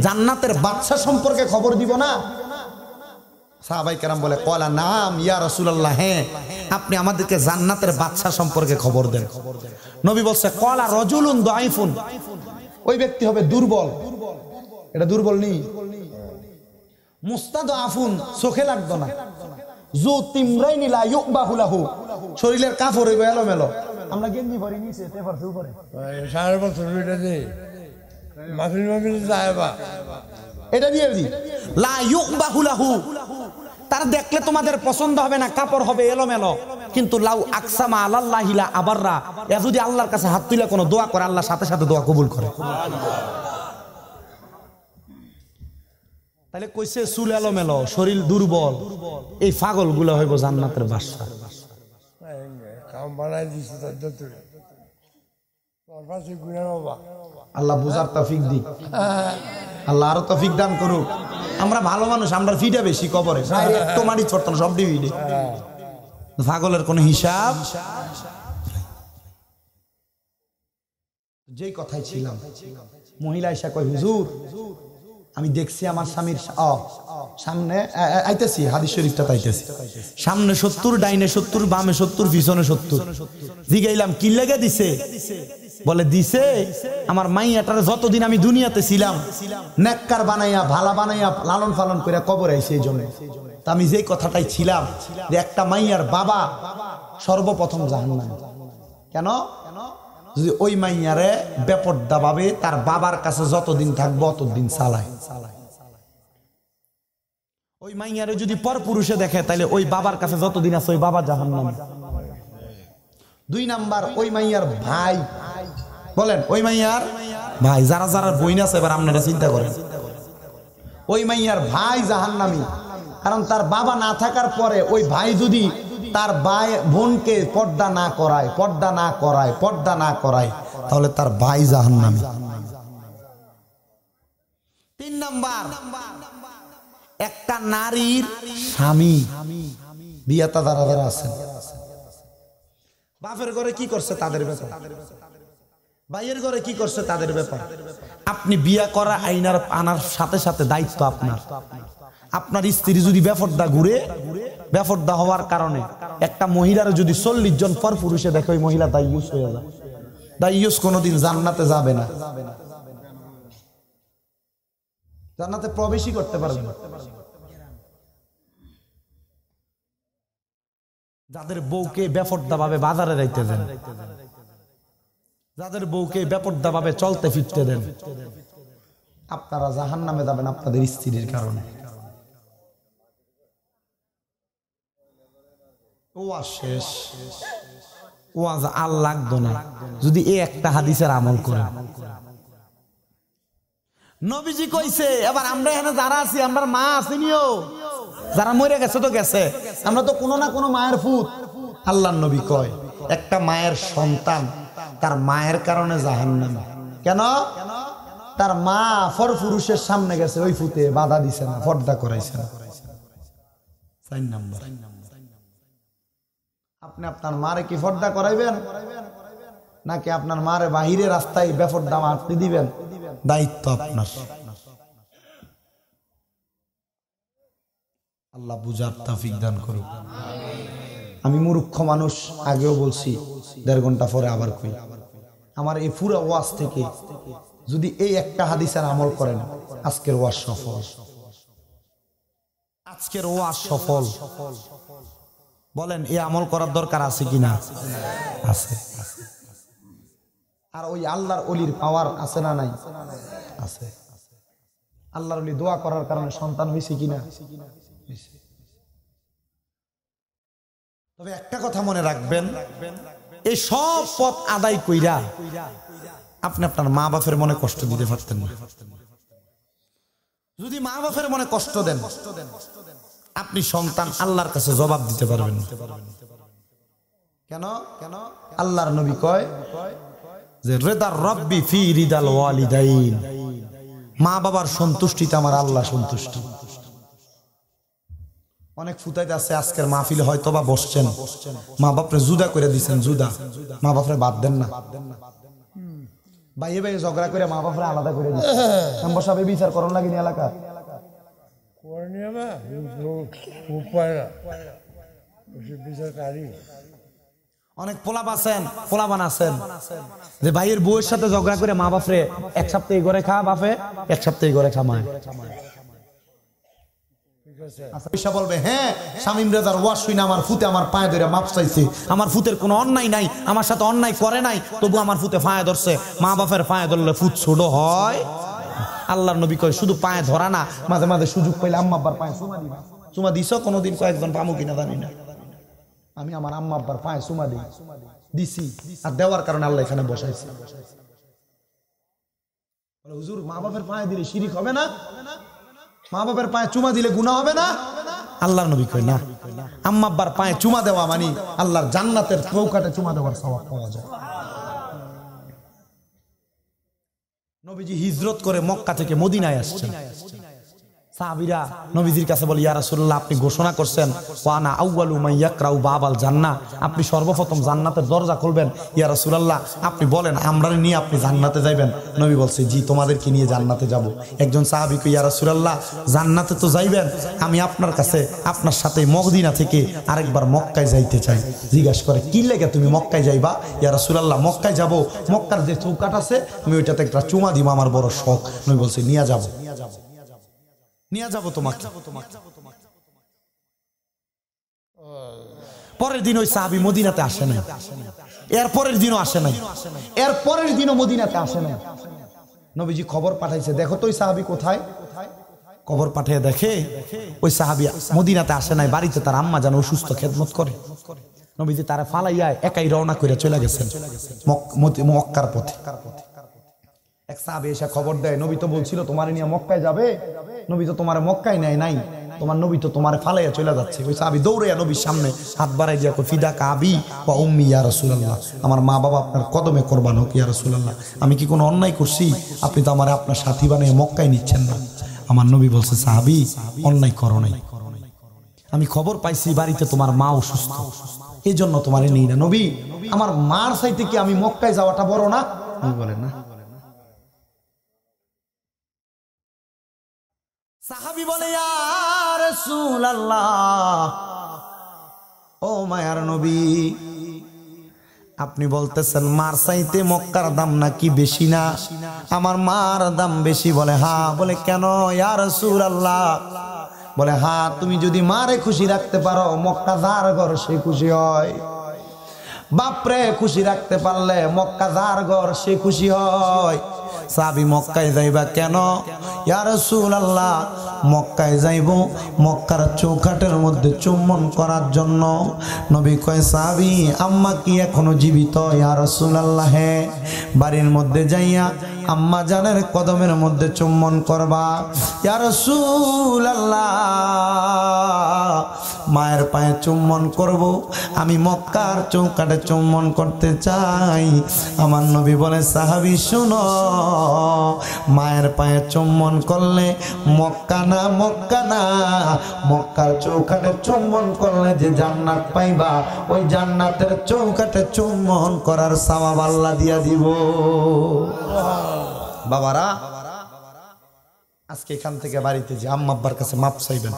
জান্নাতের বাদশা সম্পর্কে খবর দিব না? সাহাবায়ে কেরাম বলে, কলা নাম ইয়া রাসূলুল্লাহ, হ্যাঁ আপনি আমাদেরকে জান্নাতের বাদশা সম্পর্কে খবর দেন। নবী বলছে, কলা রাজুলুন দাঈফুন, ওই ব্যক্তি হবে দুর্বল। এটা দুর্বল নেই। মুস্তাদআফুন, চোখে লাগতো না। যু তিমরাইনি লা ইউবাহু লাহু, শরীরের কাপড় হইবে এলোমেলো। আমরা গেঞ্জি পরি নিচে তে পরছে উপরে। সারা বছর এটা দে মাহফিল মাহফিল যায়বা, এটা দিয়ে দি। লা ইউবাহু লাহু, তার দেখলে তোমাদের পছন্দ হবে না, কাপড় হবে এলোমেলো। কিন্তু লাউ আকসামা আলাল্লাহি লা আবাররা, এ যদি আল্লাহর কাছে হাত তুলে কোনো দোয়া করে, আল্লাহ সাথে সাথে দোয়া কবুল করে। তাহলে কইছে চুল এলোমেলো, শরীর দুর্বল, এই পাগল গুলো হইব জান্নাতের বাদশা। আল্লাহ বুঝার তৌফিক দিক। আল্লাহ আরো তৌফিক দান করুক। আমরা ভালো মানুষ, আমরা ফিটা বেশি কবরে তোমারই ছোট সব ডিভিডে। পাগলের কোন হিসাব। যেই কথাই ছিলাম, মহিলা এসে কয়, হুজুর আমি দেখছি আমার স্বামীর সামনে আইতেছি, হাদিস শরীফটা আইতেছি, সামনে 70, ডাইনে 70, বামে 70, পিছনে 70। জিগাইলাম কি লেগে দিছে? বলে দিছে আমার মাইয়াটার যতদিন আমি দুনিয়াতে ছিলাম নেককার বানাইয়া ভালা বানাইয়া লালন পালন করে কবর আইছে। এই জন্য তা আমি যেই কথাটাই ছিলাম যে একটা মাইয়ার বাবা সর্বপ্রথম জাহান্নামে। কেন? যদি ওই মাইয়ারে বেপরদা ভাবে তার বাবার কাছে যতদিন থাকবো অতদিন চালায়। ওই মাইয়ারে যদি পর পুরুষে দেখে তাহলে ওই বাবার কাছে যতদিন আছে ওই বাবা জাহান্নামে। 2 নাম্বার, ওই মাইয়ার ভাই, বলেন ওই মাইয়ার ভাই, যারা যারা বইন আছে এবার আপনারা চিন্তা করেন, ওই মাইয়ার ভাই জাহান্নামী। কারণ তার বাবা না থাকার পরে ওই ভাই যদি তার ভাই বোনকে পর্দা না করায় তাহলে তার ভাই জাহান্নামী। 3 নাম্বার, একটা নারীর স্বামী, বিয়াতা যারা যারা আছেন, বাপের ঘরে কি করছে তাদের ব্যাপার, ভাইয়ের ঘরে কি করছে তাদের ব্যাপার। আপনি বিয়া করা আইনার আনার সাথে সাথে দায়িত্ব আপনার। আপনার স্ত্রী যদি বেফরদা হওয়ার কারণে একটা মহিলার যদি 40 জন পর পুরুষে দেখে, ওই মহিলা দায়ুস হয়ে যায়। দায়ুস কোনোদিন জান্নাতে যাবে না, জান্নাতে প্রবেশই করতে পারবে না। যাদের বউকে বেফরদা ভাবে বাজারে যাইতে দেন, যাদের বউকে বেপরদা ভাবে চলতে ফিরতে দেন, আপনারা জাহান্নামে যাবেন আপনাদের স্ত্রীর কারণে। ও শেষ ওয়াজ আর লাগতো না যদি এই একটা হাদিসের আমল করেন। নবীজি কইছে এবার আমরা এখানে যারা আছি, আমরা মা আসেনিও, যারা মরে গেছে তো গেছে, আমরা তো কোনো না কোনো মায়ের ফুত। আল্লাহর নবী কয় একটা মায়ের সন্তান তার মায়ের কারণে জাহান্নামে। কেন? তার মা ফর পুরুষের সামনে গেছে, ওই ফুতে বাধা দিছে না, পর্দা করাইছে না। 4 নাম্বার, আপনি আপনার মারে কি পর্দা করাইবেন, নাকি আপনার মারে বাহিরে রাস্তায় বেপর্দা মারতে দিবেন? দায়িত্ব আপনার। আল্লাহ বুঝার তৌফিক দান করুক। আমি মূর্খ মানুষ, আগেও বলছি, 1.5 ঘন্টা পরে আবার কই, আমার এই পুরো ওয়াজ থেকে যদি এই একটা হাদিসের আমল করেন, আজকের ওয়াজ সফল। আজকের ওয়াজ সফল। বলেন এই আমল করার দরকার আছে কিনা? আছে। আর ওই আল্লাহর ওলির পাওয়ার আছে না নাই? আছে। আল্লাহর ওলি দোয়া করার কারণে সন্তান হয়েছে কিনা? তবে একটা কথা মনে রাখবেন, এই সব পথ আদায় কইরা আপনি আপনার মা বাপের মনে কষ্ট দিতে পারতেন না। যদি মা বাপের মনে কষ্ট দেন, আপনি সন্তান আল্লাহর কাছে জবাব দিতে পারবেন না। কেন? আল্লাহর নবী কয় যে রিদার রাব্বি ফি রিদাল ওয়ালিদাইন, মা বাবার সন্তুষ্টিতে আমার আল্লাহ সন্তুষ্ট। অনেক ফুতাইতে আছে আজকের মাহফিলে হয়তো বা বসছেন, মা বাপরে জুদা করে দিচ্ছেন, জুদা, মা বাপরে বাদ দেন না। ভাইয়ে ভাইয়ে ঝগড়া করে মা বাপরে আলাদা করে দিচ্ছেন, বসাবে বিচার করণ লাগেনি এলাকা। অনেক পোলাবান আছেন যে ভাইয়ের বউয়ের সাথে ঝগড়া করে মা বাপরে 1 সপ্তাহ ঘরে খা বাপে, 1 সপ্তাহ ঘরে খা মায়। বলবে হ্যাঁ শামীম রেজার ওয়াজ শুনে আমার ফুতে আমার পায়ে ধরে মাপ চাইছে, আমার ফুতের কোনো অন্যায় নাই, আমার সাথে অন্যায় করে নাই, তবু আমার ফুতে পায়ে ধরছে। মা বাপের পায়ে ধরলে ফুত ছোট হয়? আল্লাহর নবী কয় শুধু পায়ে ধরা না, মাঝে মাঝে সুযোগ পাইলে আম্মা আব্বার পায়ে চুমা দিবা। চুমা দিছ কোনোদিন? কয়েকজন পামু কিনা জানি না, আমি আমার আম্মা আব্বার পায়ে চুমা দিছি, আর দেওয়ার কারণে আল্লাহ এখানে বসাইছে। হুজুর মা বাপের পায়ে দিলে শিরিক হবে না? মা বাপের পায়ে চুমা দিলে গুনাহ হবে না? আল্লাহর নবী কয় না, আম্মা আব্বার পায়ে চুমা দেওয়া মানে আল্লাহর জান্নাতের চৌকাঠে চুমা দেওয়ার সওয়াব পাওয়া যায়। নবীজি হিজরত করে মক্কা থেকে মদিনায় আসছেন। সাহাবীরা নবীজির কাছে বলে, ইয়া রাসূলুল্লাহ, আপনি ঘোষণা করছেন ওয়ানা আউয়ালু মান ইয়াকরাউ বাবাল জান্নাহ, আপনি সর্বপ্রথম জান্নাতের দরজা খুলবেন। ইয়া রাসূলুল্লাহ, আপনি বলেন আমরা নিয়ে আপনি জান্নাতে যাবেন। নবী বলছে, জি তোমাদেরকে নিয়ে জান্নাতে যাব। একজন সাহাবী কয়, ইয়া রাসূলুল্লাহ, জান্নাতে তো যাইবেন, আমি আপনার কাছে আপনার সাথে মদিনা থেকে আরেকবার মক্কায় যাইতে চাই। জিজ্ঞাসা করে, কি লাগে তুমি মক্কায় যাইবা? ইয়া রাসূলুল্লাহ, মক্কায় যাব, মক্কার যে চৌকাঠ আছে আমি ওইটাতে একটা চুমা দিব, আমার বড় শখ। নবী বলছে, নিয়ে যাব, নিয়ে যাব তোমাকে। পরের দিন ওই সাহাবী মদিনাতে আসে নাই, এর পরের দিনও আসে নাই, এর পরের দিনও মদিনাতে আসে নাই। নবীজি খবর পাঠাইছে, দেখো তো ওই সাহাবী কোথায়। খবর পাঠিয়ে দেখে ওই সাহাবী মদিনাতে আসে নাই, বাড়িতে তার আম্মা যেন অসুস্থ খেদমত করে। নবীজি তারা ফালাইয়া একাই রওনা করে চলে গেছেন মক্কার পথে। এক সাহাবী এসে খবর দেয়, নবী তো বলছিল তোমারে নিয়ে মক্কায় যাবে, নবী তো তোমার মক্কায় নেয় নাই, তোমার নবী তো তোমার ফালাইয়া চলে যাচ্ছে। ওই সাহাবী দৌড়াইয়া নবীর সামনে হাত বাড়াই দিয়া কই, ফিদাকা আবি ওয়া উম্মি ইয়া রাসূলুল্লাহ, আমার মা বাবা আপনার কদমে কুরবান হোক ইয়া রাসূলুল্লাহ, আমি কি কোনো অন্যায় করছি? আপনি তো আমারে আপনার সাথী বানিয়ে মক্কায় নিচ্ছেন না। আমার নবী বলছে, সাহাবী অন্যায় করো নাই, আমি খবর পাইছি বাড়িতে তোমার মা অসুস্থ, এই জন্য তোমারে নেই না। নবী, আমার মার চাইতে কি আমি মক্কায় যাওয়াটা বড় না? নবী বলেন না। সাহাবী বলে, ইয়া রাসূলুল্লাহ, ও মায়ার নবী, আপনি বলতেছেন মার চাইতে মক্কার দাম নাকি বেশি না? আমার মার দাম বেশি। বলে হ্যাঁ। বলে কেন ইয়া রাসূলুল্লাহ? বলে হ্যাঁ, তুমি যদি মারে খুশি রাখতে পারো, মক্কা যার ঘর সে খুশি হয়। বাপরে খুশি রাখতে পারলে মক্কা যার ঘর সে খুশি হয়। সাহাবী মক্কায় যাইবা কেন? ইয়া রাসূলুল্লাহ মক্কায় যাইব মক্কার চৌকাঠের মধ্যে চুম্বন করার জন্য। নবী কয় সাহাবী আম্মা কি এখনো জীবিত? ইয়া রাসূলুল্লাহ হ্যাঁ। বাড়ির মধ্যে যাইয়া আম্মা জানের কদমের মধ্যে চুম্বন করবা। ইয়া রাসূলুল্লাহ মায়ের পায়ে চুম্বন করব, আমি মক্কার চৌকাঠে চুম্বন করতে চাই। আমার নবী বলে সাহাবী শুনো, মায়ের পায়ে চুম্বন করলে মক্কা না মক্কার চৌকাঠে চুম্বন করলে যে জান্নাত পাইবা, ওই জান্নাতের চৌকাঠে চুম্বন করার সওয়াব আল্লাহ দিয়া দিব। বাবারা আজকে এখান থেকে বাড়িতে যে আম্মা আব্বার কাছে মাপ চাইবেন।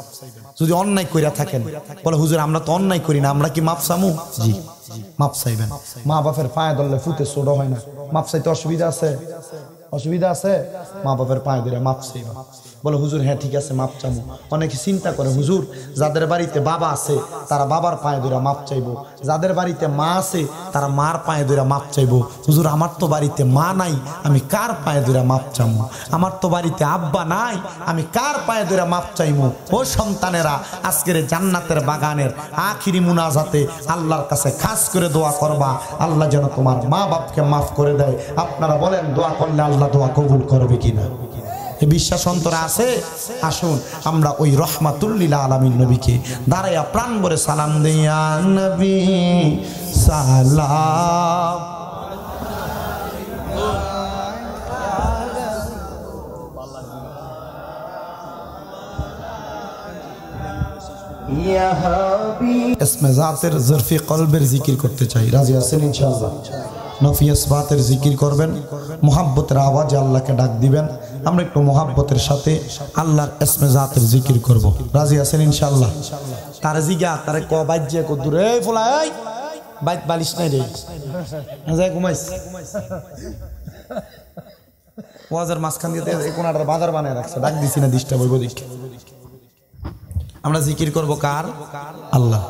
যদি অন্যায় কইরা থাকেন, বলে হুজুর আমরা তো অন্যায় করি না, আমরা কি মাপ চামু? জি মাপ চাইবেন। মা বাপের পায়ে ধরলে ফুতে ছোট হয় না, মাপ চাইতে অসুবিধা আছে? অসুবিধা আছে? মা বাপের পায়ে ধরে মাপ চাইবা। বলে হুজুর হ্যাঁ ঠিক আছে মাপ চামু। অনেকে চিন্তা করে হুজুর যাদের বাড়িতে বাবা আছে তারা বাবার পায়ে ধরে মাপ চাইবো, যাদের বাড়িতে মা আছে তারা মার পায়ে ধরে মাপ চাইবো। হুজুর আমার তো বাড়িতে মা নাই, আমি কার পায়ে ধরে মাপ চামু? আমার তো বাড়িতে আব্বা নাই, আমি কার পায়ে ধরে মাপ চাইমু? ও সন্তানেরা আজকের জান্নাতের বাগানের আখিরি মুনাজাতে আল্লাহর কাছে খাস করে দোয়া করবা, আল্লাহ যেন তোমার মা বাপকে মাফ করে দেয়। আপনারা বলেন দোয়া করলে আল্লাহ দোয়া কবুল করবে কিনা? এই বিশ্বাস অন্তরে আছে? আসুন আমরা ওই রহমাতুল লিল আলামিন নবীকে দাঁড়াইয়া প্রাণ ভরে সালাম দেই। ইয়া নবী সালাম ইয়া হাবিব। ইসমে জাতের জরফি কলবের জিকির করতে চাই, রাজি আছেন ইনশাআল্লাহ? নফিয়াস বাতের জিকির করবেন, মোহাব্বতের আওয়াজে আল্লাহকে ডাক দিবেন। আমরা একটু মোহাব্বতের সাথে আল্লাহর ইসমে জাতের জিকির করব, রাজি আছেন ইনশাআল্লাহ? তার জিগা তারে ক বাজ্যে কো দূরে ফলাই বাইত বালিশ নাই রে যায় ঘুমাইস ওয়াজের মাঝখান দিয়ে কোনাটার বাজার বানায় রাখছে, ডাক দিছি না ডিস্টার্ব হইব দেখে। আমরা জিকির করব কার? আল্লাহ।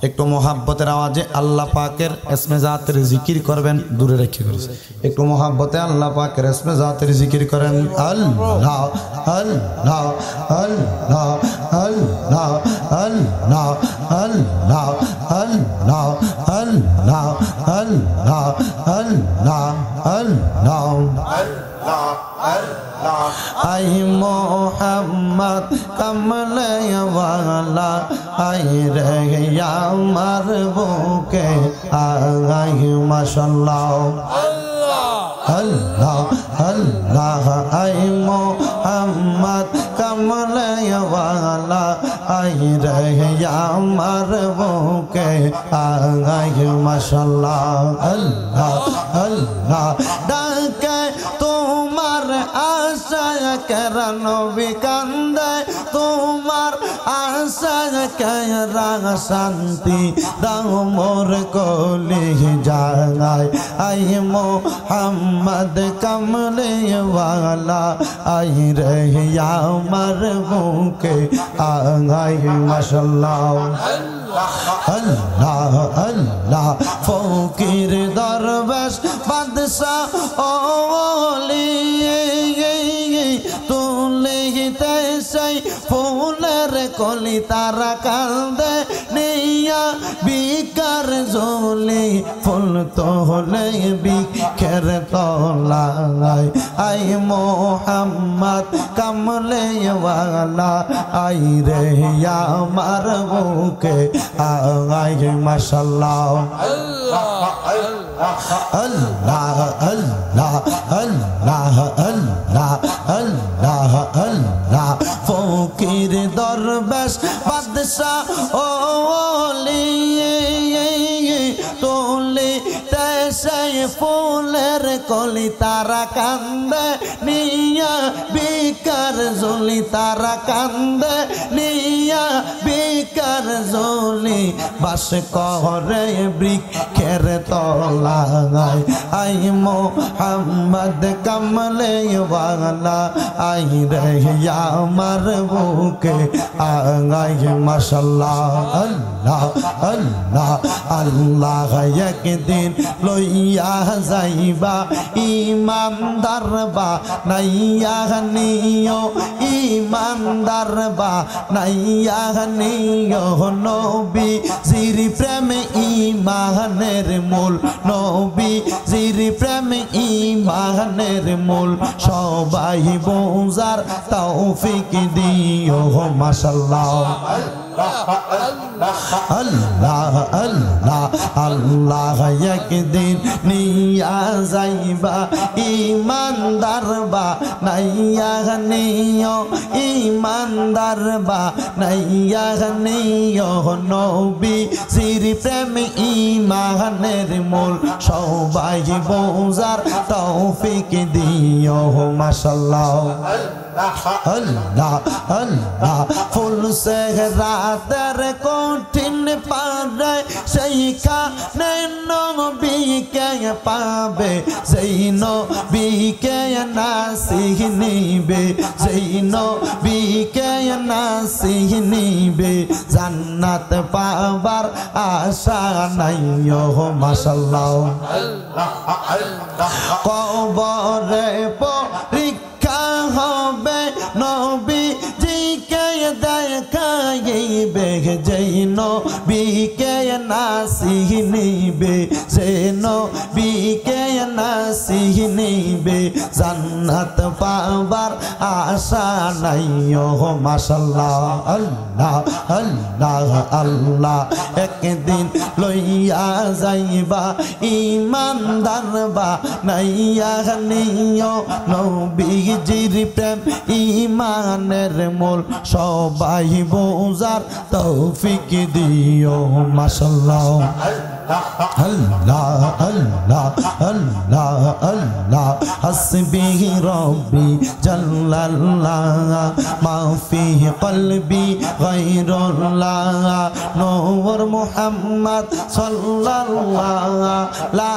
একটু মোহাব্বতের আওয়াজে আল্লাহ পাকের ইসমে জাতের জিকির করবেন, দূরে রেখে করেছে। একটু মোহাব্বতে আল্লাহ পাকের ইসমে জাতের জিকির করেন। আল্লাহ আল্লাহ আল্লাহ আল্লাহ আল্লাহ আল্লাহ আল্লাহ আল্লাহ আল্লাহ আল্লাহ আল্লাহ আই মোহাম্মদ কমলে ওয়ালা আই রে আমার বুকে আই মাশাআল্লাহ আল্লাহ আল্লাহ আই মোহাম্মদ কমলে ওয়ালা আই রে আমার বুকে আই মাশাআল্লাহ আল্লাহ আল্লাহ ডাকে তোমার আশায় কেরা নবী কান্দে, তোমার আশায় কেরা শান্তি দাও মোর কলি জাগায় আই মোহাম্মদ কমলে ওয়ালা আই রে আমার বুকে আই মাশাআল্লাহ আল্লাহ আল্লাহ ফকির দরবেশ বাদশাহ ওলি তুলিতে সেই ফুলের কলি তারা কান্দে নিয়া বিকার জলি ফুল তো হলে বিখের তলায় আই মোহাম্মদ কমলে ওয়ালা আই রে আমার বুকে আই মাশাআল্লাহ আল্লাহ আল্লাহ আল্লাহ আল্লাহ আল্লাহ আল্লাহ ফকির দরবেশ বাদশাহ ওলি তুলি সেই ফুলের কলি তারা কান্দে নিয়া বিকার জলি তারা কান্দে নিয়া বিকার আর জলি বাস করে বৃক্ষের তলায় আই মোহাম্মদ কমলে ওয়ালা আই রে আমার বুকে আগাই মাশাআল্লাহ আল্লাহ আল্লাহ আল্লাহ একদিন লইয়া যাইবা ইমানদার বা নাইয়া নিও ইমানদার বা নাইয়া নিও নবী জির প্রেমে ইমানের মূল নবী জির প্রেমে ইমানের মূল সবাই বোঝার তৌফিক দিও মাশাআল্লাহ আল্লাহ আল্লাহ আল্লাহ একদিন নিয়া যাইবা ইমানদার বা নাইয়া নিও ইমানদার বা নাইয়া নিও নবী জির প্রেম ইমানের মূল সবাই বোঝার তৌফিক দিও মাশাআল্লাহ আল্লাহ আল্লাহ ফুল সেহরাতের কঠিন পারে সেইখানে নবীকে পাবে সেই নবীকে না চিনিবে সেই নবীকে না চিনিবে জান্নাত পাবার আশা নাই ও মাশাআল্লাহ কবরে পরীক্ষা হবে নবীজিকে দেখাইবে যেই নবীকে না চিনিবে সে নবীকে না চিনিবে জান্নাত পাবার আশা নাই ও মাশাআল্লাহ আল্লাহ আল্লাহ আল্লাহ একদিন লইয়া যাইবা ইমানদার বা নাইয়া নিও নবীজির প্রেম ইমানের মূল সবাই বোঝার তৌফিক দিও মাশাআল্লাহ আল্লাহ আল্লাহ আল্লাহ আল্লাহ হাসবি রব্বি জাল্লাল্লাহ মা ফি কলবি গায়রুল্লাহ নূর মুহাম্মদ সাল্লাল্লাহ লা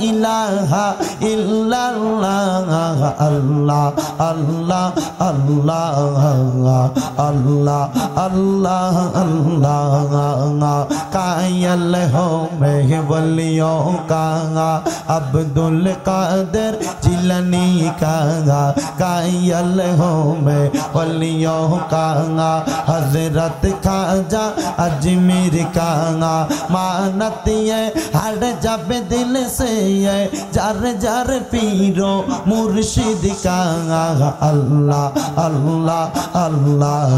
ইলাহা ইল্লাল্লাহ আল্লাহ আল্লাহ আল্লাহ আল্লাহ আল্লাহ আল্লাহ কায়াল हो मैं वलियों का अब्दुल कादर जिलानी का कायल हो मैं वलियों का हजरत खाजा अजमेर का मानत ये हर जब दिल से ये जार जार पीरो मुर्शिद का अल्लाह अल्लाह अल्लाह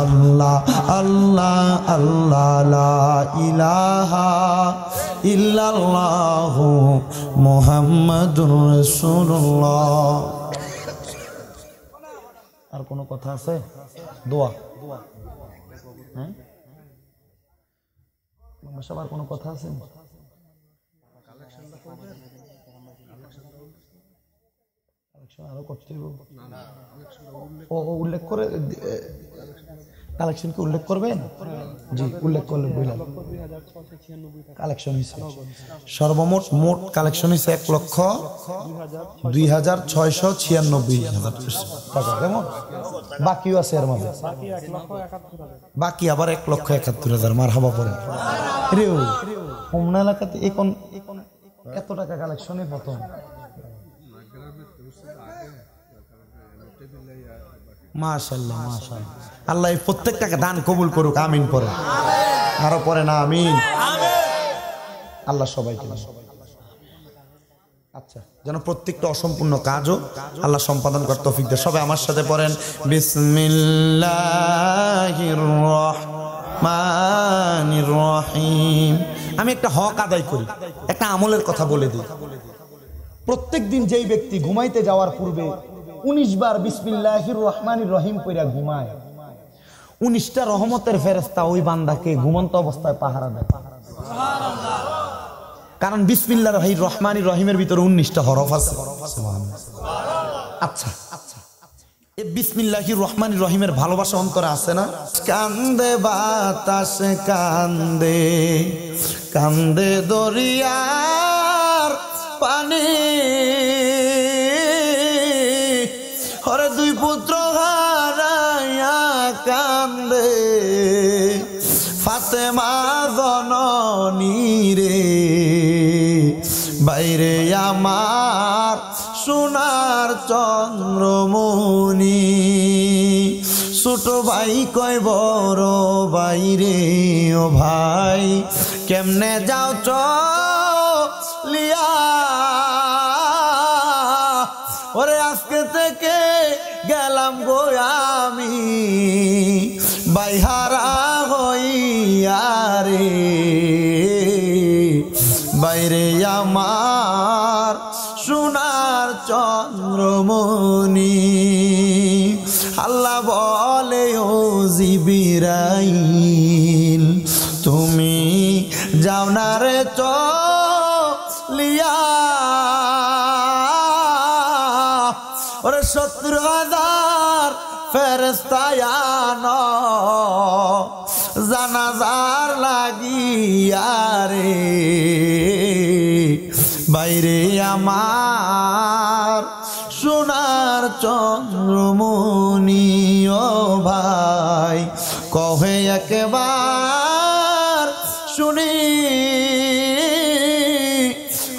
अल्लाह अल्लाह अल्लाह ला ইলাহা ইল্লাল্লাহ মুহাম্মাদুর রাসূলুল্লাহ। আর কোন কথা আছে? দোয়া হ্যাঁ সবার কোন কথা আছে? আরো করতে ও উল্লেখ করে কালেকশন কি উল্লেখ করবেন? জি উল্লেখ করলে বললাম কালেকশন হয়েছে সর্বমোট মোট কালেকশন হয়েছে 1,02,696,000 টাকা। কেমন বাকিও আছে এর মাঝে? বাকি আবার 1,71,000। মারহাবা পড়েন রে। হোমনা এলাকাতে এখন এত টাকা কালেকশনে প্রথম। মাশাআল্লাহ মাশাআল্লাহ। আল্লাহ এই প্রত্যেকটাকে দান কবুল করুক, আমিন পড়ে। আরো পড়ে না আমিন। আল্লাহ সবাইকে আচ্ছা যেন প্রত্যেকটা অসম্পূর্ণ কাজও আল্লাহ সম্পাদন করতে তৌফিক দেয়। সবাই আমার সাথে পড়েন বিসমিল্লাহির রহমানির রহিম। আমি একটা হক আদায় করি, একটা আমলের কথা বলে দিই। প্রত্যেক দিন যেই ব্যক্তি ঘুমাইতে যাওয়ার পূর্বে 19 বার বিসমিল্লাহির রহমানির রহিম কইরা ঘুমায়, 19টা রহমতের ফেরেশতা ওই বান্দাকে ঘুমন্ত অবস্থায় পাহারা দেয়। কারণ বিসমিল্লাহির রহমানির রহিমের ভিতরে 19টা হরফ আছে। আচ্ছা এ বিসমিল্লাহির রহমানির রহিমের ভালোবাসা অন্তরে আছে না? কান্দে বাতাস কান্দে কান্দে দরিয়ার পানি, ওরে দুই পুত্র হারাইয়া কান্দে ফাতেমা জননী রে, বাইরে আমার সোনার চন্দ্রমণি। ছোট ভাই কয় বড় বাইরে, ও ভাই কেমনে যাও চলিয়া, ওরে আজকে থেকে গেলাম গো আমি বাইহারা হইয়া রে, বাইরে আমার সোনার চন্দ্রমণি। আল্লাহ বলে ও জিবরাইল তুমি যাও না রে চলিয়া, ওরে 70,000 ফেরেশতা আনো জানাজার লাগিয়া রে, বাইরে আমার সোনার চন্দ্রমণি। ও ভাই কহে একবার শুনি,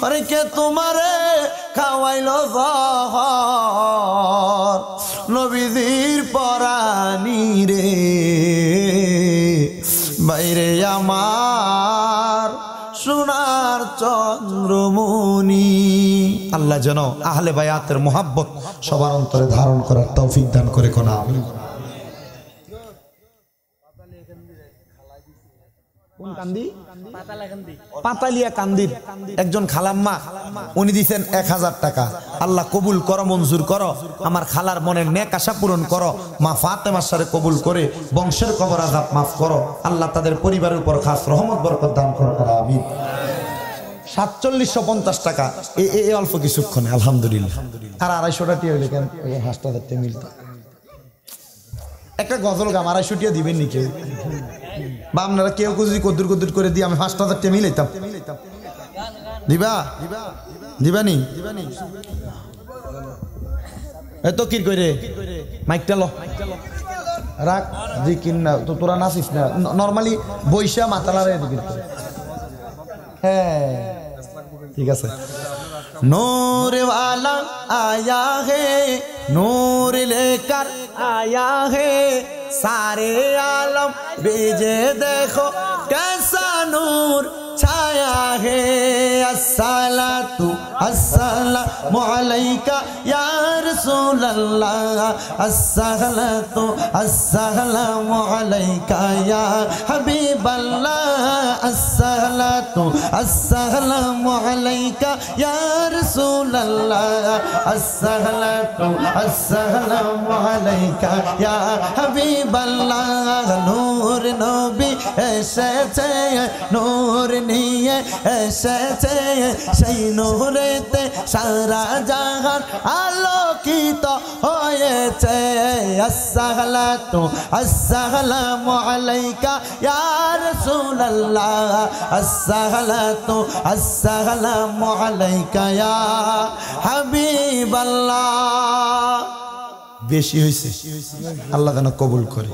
আরে কে তোমারে খাওয়াইলো জহর নবীজির পরানি রে, বাইরে আমার সোনার চন্দ্রমণি। আল্লাহ যেন আহলে বায়াতের মোহাব্বত সবার অন্তরে ধারণ করার তৌফিক দান করে কোন আমিন। কোন কান্দি? পাতালিয়া কান্দির একজন খালাম্মা, উনি দিচ্ছেন 1000 টাকা। আল্লাহ কবুল করো, মঞ্জুর করো, আমার খালার মনের নেক আশা পূরণ করো, মা ফাতেমার সাথে কবুল করে বংশের কবর আযাব মাফ করো, আল্লাহ তাদের পরিবারের উপর খাস রহমত বরকত দান করো আমিন। 4750 টাকা এই অল্প কিছুক্ষণে আলহামদুলিল্লাহ। আর 250 টাকা হইলে কেন 5000 টাকা মিলত। একটা গজল গাম 250 টাকা দিবেন নি কেউ? বা আপনারা কেউ যদি কদ্দুর কদ্দুর করে দিয়ে আমি 5000 টাকা মিলাইতাম, দিবা দিবানি? এত কি করে মাইকটা লো রাখ, জিকির না তো তোরা নাচিস না, নর্মালি বৈশা মাতালারে দিবি। হ্যাঁ ঠিক আছে। नूर वाला आया है, नूर लेकर आया है, सारे आलम भेजे देखो कैसा नूर छाया है। अस्सलातु अस्सलामु अलैका या रसूल अल्लाह, अस्सलातु अस्सलामु अलैका या हबीब अल्लाह, अस्सलातु अस्सलामु अलैका या रसूल अल्लाह, अस्सलातु अस्सलामु अलैका या हबीब अल्लाह। नूर नबी एसेছে, नूर নিয়ে এসেছে, সেই নূরেতে সারা জাহান আলোকিত হয়েছে। আসসালাতু আসসালামু আলাইকা ইয়া রাসূলুল্লাহ, আসসালাতু আসসালামু আলাইকা ইয়া হাবিবাল্লাহ। বেশি হয়েছে, আল্লাহ যেন কবুল করে।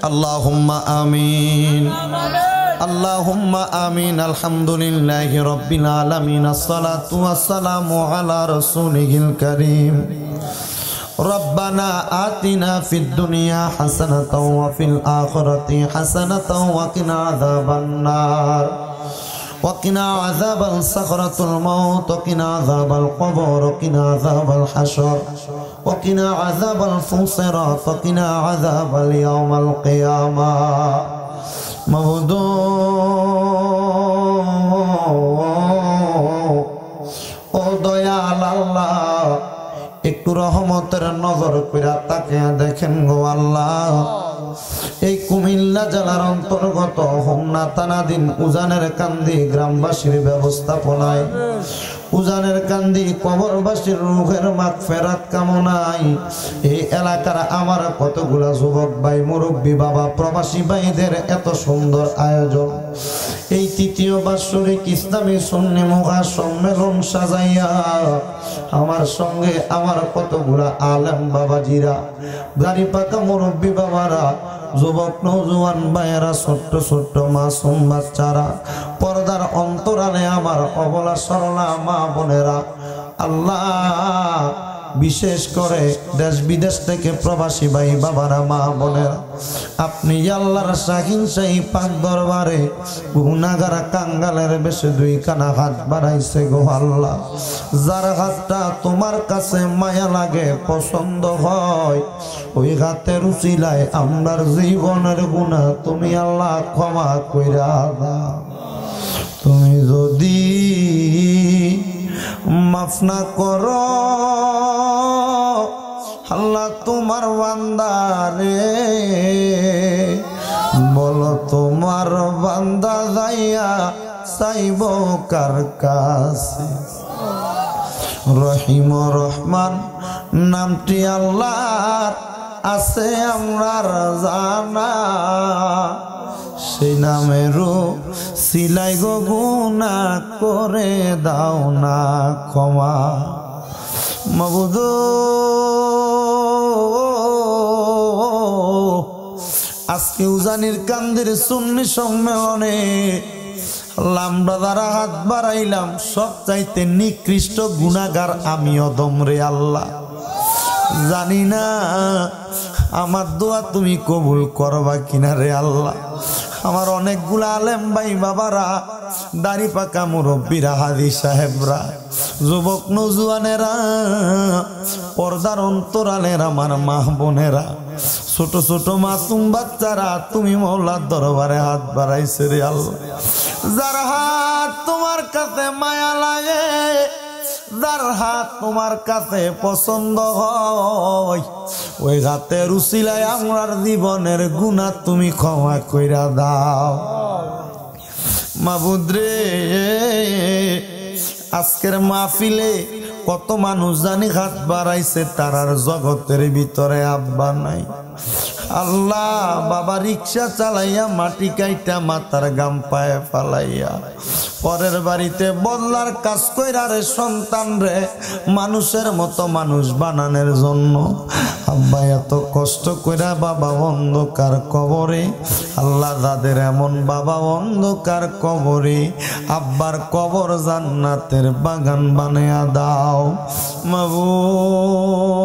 আল্লাহুম্মা আমিন, আল্লাহুম্মা আমিন। আলহামদুলিল্লাহি রাব্বিল আলামিন, আসসালাতু ওয়াসসালামু আলা রাসূলিহিল কারীম। রব্বানা আতিনা ফিদ দুনিয়া হাসানাতাও ওয়া ফিল আখিরাতি হাসানাতাও ওয়া কিনা আযাবান নার, وقنا عذاب الصخرة الموت، وقنا عذاب القبر، وقنا عذاب الحشر، وقنا عذاب الفصرات، وقنا عذاب اليوم القيامة। موضوع ও দয়াল আল্লাহ, একটু রহমতের নজর কইরা তাকিয়ে দেখেন গো আল্লাহ, এই কুমিল্লা জেলার অন্তর্গত হোমনা থানাধীন উজানের কান্দি গ্রামবাসীর ব্যবস্থাপনায় উজানের কান্দি কবরবাসীর রূহের মাগফিরাত কামনায় এই এলাকার আমার কতগুলা যুবক ভাই মুরব্বী বাবা প্রবাসী ভাইদের এত সুন্দর আয়োজন এই তৃতীয় বাৎসরিক ইসলামী সুন্নি মুখা সম্মেলন সাজাইয়া আমার সঙ্গে আমার কতগুলা আলেম বাবাজিরা দাড়ি পাকা মুরব্বী বাবারা যুবক নৌজওয়ান ভাইয়েরা ছোট্ট ছোট্ট মাসুম বাচ্চারা পর্দার অন্তরালে আমার অবলা সরলা মা বোনেরা আল্লাহ বিশেষ করে দেশ বিদেশ থেকে প্রবাসী ভাই বাবারা মা বোনেরা আপনি আল্লাহর শাহিন শাহী পাক দরবারে গুনাহগার কাঙ্গালের বেশে দুই কানা হাত বাড়াইছে গো আল্লাহ যার হাতটা তোমার কাছে মায়া লাগে পছন্দ হয় ওই হাতের উসিলায় আমরার জীবনের গুনাহ তুমি আল্লাহ ক্ষমা কইরা দাও তুমি যদি মাফ না করো আল্লাহ তোমার বান্দারে বলো তোমার বান্দা যাইয়া চাইব কার কাছে রহিম রহমান নামটি আল্লাহর আছে আমরার জানা সেই নামেরও সিলাই গো গুনাহ করে দাও না ক্ষমা মাবুদ আজকে উজানির কান্দির সুন্নি সম্মেলনে আমরা যারা হাত বাড়াইলাম সব চাইতে নিকৃষ্ট গুনাহগার আমি অদম রে আল্লাহ জানি না আমার দোয়া তুমি কবুল করবা কিনা রে আল্লাহ আমার অনেকগুলা আলেম ভাই বাবারা দাড়ি পাকা মুরব্বীরা হাজি সাহেবরা যুবক নৌজওয়ানেরা পর্দার অন্তরালের আমার মা বোনেরা ছোট ছোট মাসুম বাচ্চারা তুমি মওলার দরবারে হাত বাড়াইছে রে আল্লাহ যার হাত তোমার কাছে মায়া লাগে যার হাত তোমার কাছে পছন্দ হয় ওই হাতের উসিলায় আমরার জীবনের গুনাহ তুমি ক্ষমা কইরা দাও মাবুদ রে আজকের মাহফিলে কত মানুষ জানি হাত বাড়াইছে তারার জগতের ভিতরে আব্বা নাই আল্লাহ বাবা রিক্সা চালাইয়া মাটি কাইটা মাথার গাম পায়ে ফালাইয়া পরের বাড়িতে বদলার কাজ কইরা রে সন্তান রে মানুষের মতো মানুষ বানানোর জন্য আব্বা এত কষ্ট কইরা বাবা অন্ধকার কবরে আল্লাহ যাদের এমন বাবা অন্ধকার কবরে আব্বার কবর জান্নাতের বাগান বানায়া দাও মাবুদ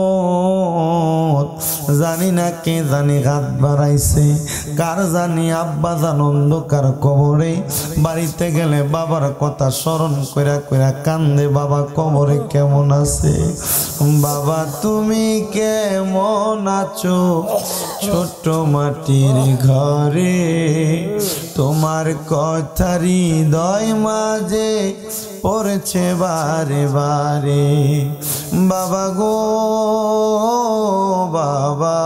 জানি না কে জানি হাত বাড়াইছে কার জানি আব্বা জান অন্ধকার কবরে বাড়িতে গেলে বাবার কথা স্মরণ কইরা কইরা কান্দে বাবা কবরে কেমন আছে বাবা তুমি কেমন আছো ছোট মাটির ঘরে তোমার কথা হৃদয় মাঝে পড়ছে বারে বারে বাবা গো বাবা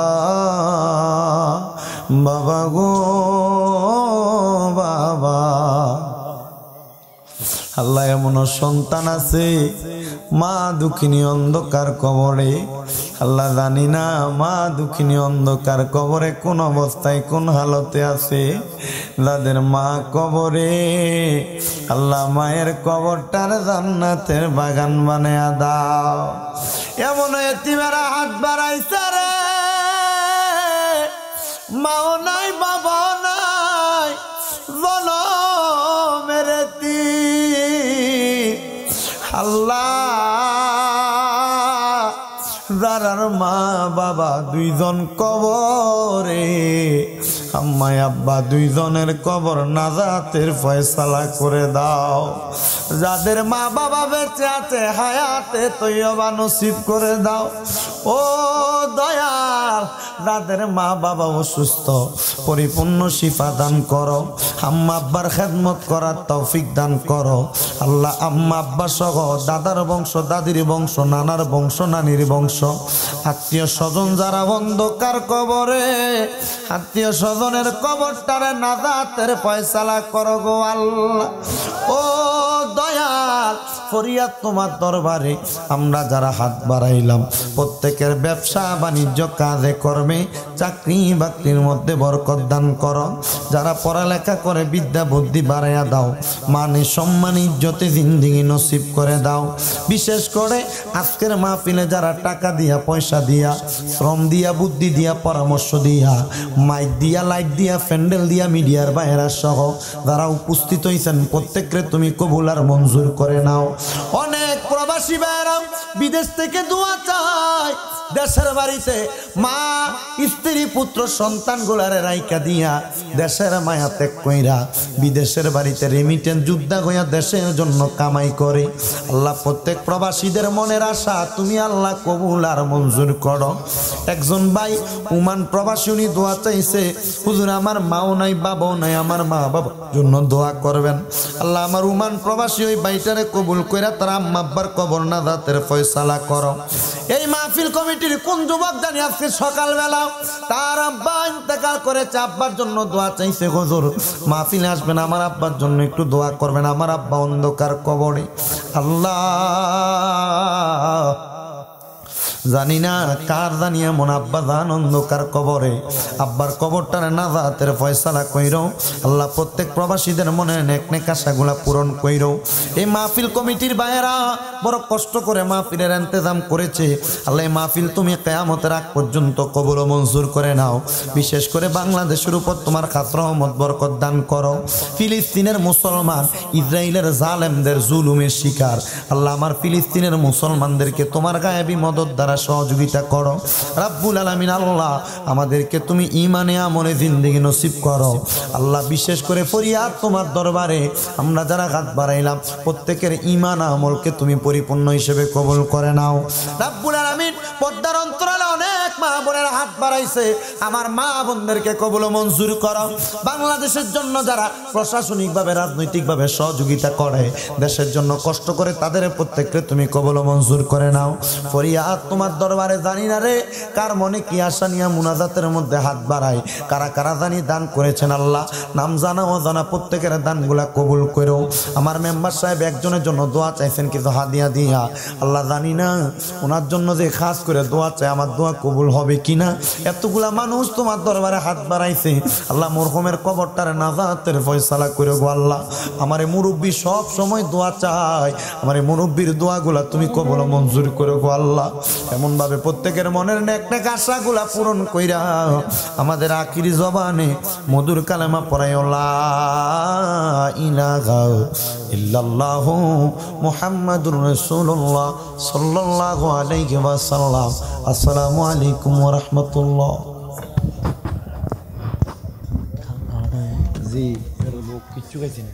বাবা গো বাবা আল্লাহ এমন সন্তান আছে মা দুঃখিনী অন্ধকার কবরে আল্লাহ জানি না মা দুঃখিনী অন্ধকার কবরে কোন অবস্থায় কোন হালতে আছে যাদের মা কবরে আল্লাহ মায়ের কবরটার জান্নাতের বাগান বানায়া দাও এমন এতিমেরা হাত বাড়াইছে রে মাও নাই বাবা নাই জনমের আল্লাহ যারার মা বাবা দুইজন কবরে আম্মা আব্বা দুইজনের কবর নাজাতের ফয়সালা করে দাও যাদের মা বাবা বেঁচে আছে হায়াতে তৈয়বা নসিব করে দাও ও দয়াল যাদের মা বাবা অসুস্থ পরিপূর্ণ শিফা দান করো আম্মা আব্বার খেদমত করার তৌফিক দান করো আল্লাহ আম্মা আব্বা সহ দাদার বংশ দাদির বংশ নানার বংশ নানির বংশ আত্মীয় স্বজন যারা অন্ধকার কবরে আত্মীয় স্বজনের কবরটারে নাজাতের ফয়সালা করো গো আল্লাহ ও দয়াল ফরিয়াদ তোমার দরবারে আমরা যারা হাত বাড়াইলাম প্রত্যেকের ব্যবসা বাণিজ্য কাজে কর্মে চাকরি বাকরির মধ্যে বরকত দান করো। যারা পড়ালেখা করে বিদ্যা বুদ্ধি বাড়াইয়া দাও, মানে সম্মান ইজ্জতে জিন্দেগি নসিব করে দাও। বিশেষ করে আজকের মাহফিলে যারা টাকা দিয়া, পয়সা দিয়া, শ্রম দিয়া, বুদ্ধি দিয়া, পরামর্শ দিয়া, মাইক দিয়া, লাইট দিয়া, প্যান্ডেল দিয়া, মিডিয়ার বাইরা সহ যারা উপস্থিত হয়েছেন প্রত্যেককে তুমি কবুল আর মঞ্জুর করে নাও। অনেক প্রবাসী ভাইরা বিদেশ থেকে দোয়া চায়, দেশের বাড়িতে মা স্ত্রী পুত্র সন্তান গুলারে রাইকা দিয়া দেশের মায়া ত্যাগ কইরা বিদেশের বাড়িতে রেমিটেন্স যুদ্ধা গইয়া দেশের জন্য কামাই করে। আল্লাহ প্রত্যেক প্রবাসীদের মনের আশা তুমি আল্লাহ কবুল আর মঞ্জুর করো। একজন ভাই ওমান প্রবাসী, উনি দোয়া চাইছে, হুজুর আমার মাও নাই বাবাও নাই, আমার মা বাবার জন্য দোয়া করবেন। আল্লাহ আমার ওমান প্রবাসী ওই ভাইটারে কবুল কইরা তার আম্মা আব্বার কবর নাজাতের ফয়সালা করো। এই মাহফিল কমিটির কোন যুবক জানি আজকে সকালবেলা তার আব্বা ইন্তেকাল করেছে, আব্বার জন্য দোয়া চাইছে, হুজুর মাহফিলে আসবেন, আমার আব্বার জন্য একটু দোয়া করবেন, আমার আব্বা অন্ধকার কবরে। আল্লাহ জানি না কার জানি এমন আব্বা জান অন্ধকার কবরে, আব্বার কবরটারে নাজাতের ফয়সালা কইরো। আল্লাহ প্রত্যেক প্রবাসীদের মনে নেক নেক আশাগুলা পূরণ কইরো। এই মাহফিল কমিটির ভাইয়েরা বড় কষ্ট করে মাহফিলের ইন্তজাম করেছে। আল্লাহ এই মাহফিল তুমি কিয়ামতের আগ পর্যন্ত কবুল ও মঞ্জুর করে নাও। বিশেষ করে বাংলাদেশের উপর তোমার খাস রহমত বরকত দান করো। ফিলিস্তিনের মুসলমান ইসরায়েলের জালেমদের জুলুমের শিকার, আল্লাহ আমার ফিলিস্তিনের মুসলমানদেরকে তোমার গায়েবী মদদ দ্বারা সহযোগিতা করো। রাব্বুল আলামিন আল্লাহ আমাদেরকে তুমি ঈমানে আমলে জিন্দেগি নসিব করো। আল্লাহ বিশেষ করে ফরিয়াদ তোমার দরবারে আমরা যারা হাত বাড়াইলাম প্রত্যেকের ঈমান আমলকে তুমি পরিপূর্ণ হিসেবে কবুল করে নাও। রাব্বুল আলামিন পর্দার অন্তরালে অনেক মা বোনেরা হাত বাড়াইছে, আমার মা বোনদেরকে কবুল ও মঞ্জুর করো। বাংলাদেশের জন্য যারা প্রশাসনিকভাবে রাজনৈতিকভাবে সহযোগিতা করে, দেশের জন্য কষ্ট করে, তাদের প্রত্যেককে তুমি কবুল ও মঞ্জুর করে নাও। ফরিয়াদ তোমার দরবারে জানি না রে কার মনে কি আশা নিয়ে মুনাজাতের মধ্যে হাত বাড়ায়, কারা কারা জানি দান করেছেন। আল্লাহ নাম জানা ও জানা প্রত্যেকের দানগুলা কবুল করো। আমার মেম্বার সাহেব একজনের জন্য দোয়া চাইছেন কিছু হাদিয়া দিয়া, আল্লাহ জানি না ওনার জন্য যে খাস করে দোয়া চাই আমার দোয়া কবুল হবে কিনা। এতগুলা মানুষ তোমার দরবারে হাত বাড়াইছে, আল্লাহ মরহুমের কবরটারে নাজাতের ফয়সালা করে গো। আল্লাহ আমার মুরব্বী সব সময় দোয়া চায়, আমার মুরব্বীর দোয়াগুলা তুমি কবুল ও মঞ্জুর করে গো। আল্লাহ এমন ভাবে প্রত্যেকের মনের নেক নেক আশাগুলা পূরণ কইরা আমাদের আখিরি জবানে মধুর কালেমা পড়াইও লা ইলাহা ইল্লাল্লাহু মুহাম্মাদুর রাসূলুল্লাহ সাল্লাল্লাহু আলাইহি ওয়াসাল্লাম। আসসালামু আলাইকুম ওয়া রাহমাতুল্লাহ। জি লোক কিচ্ছু খাইছে না।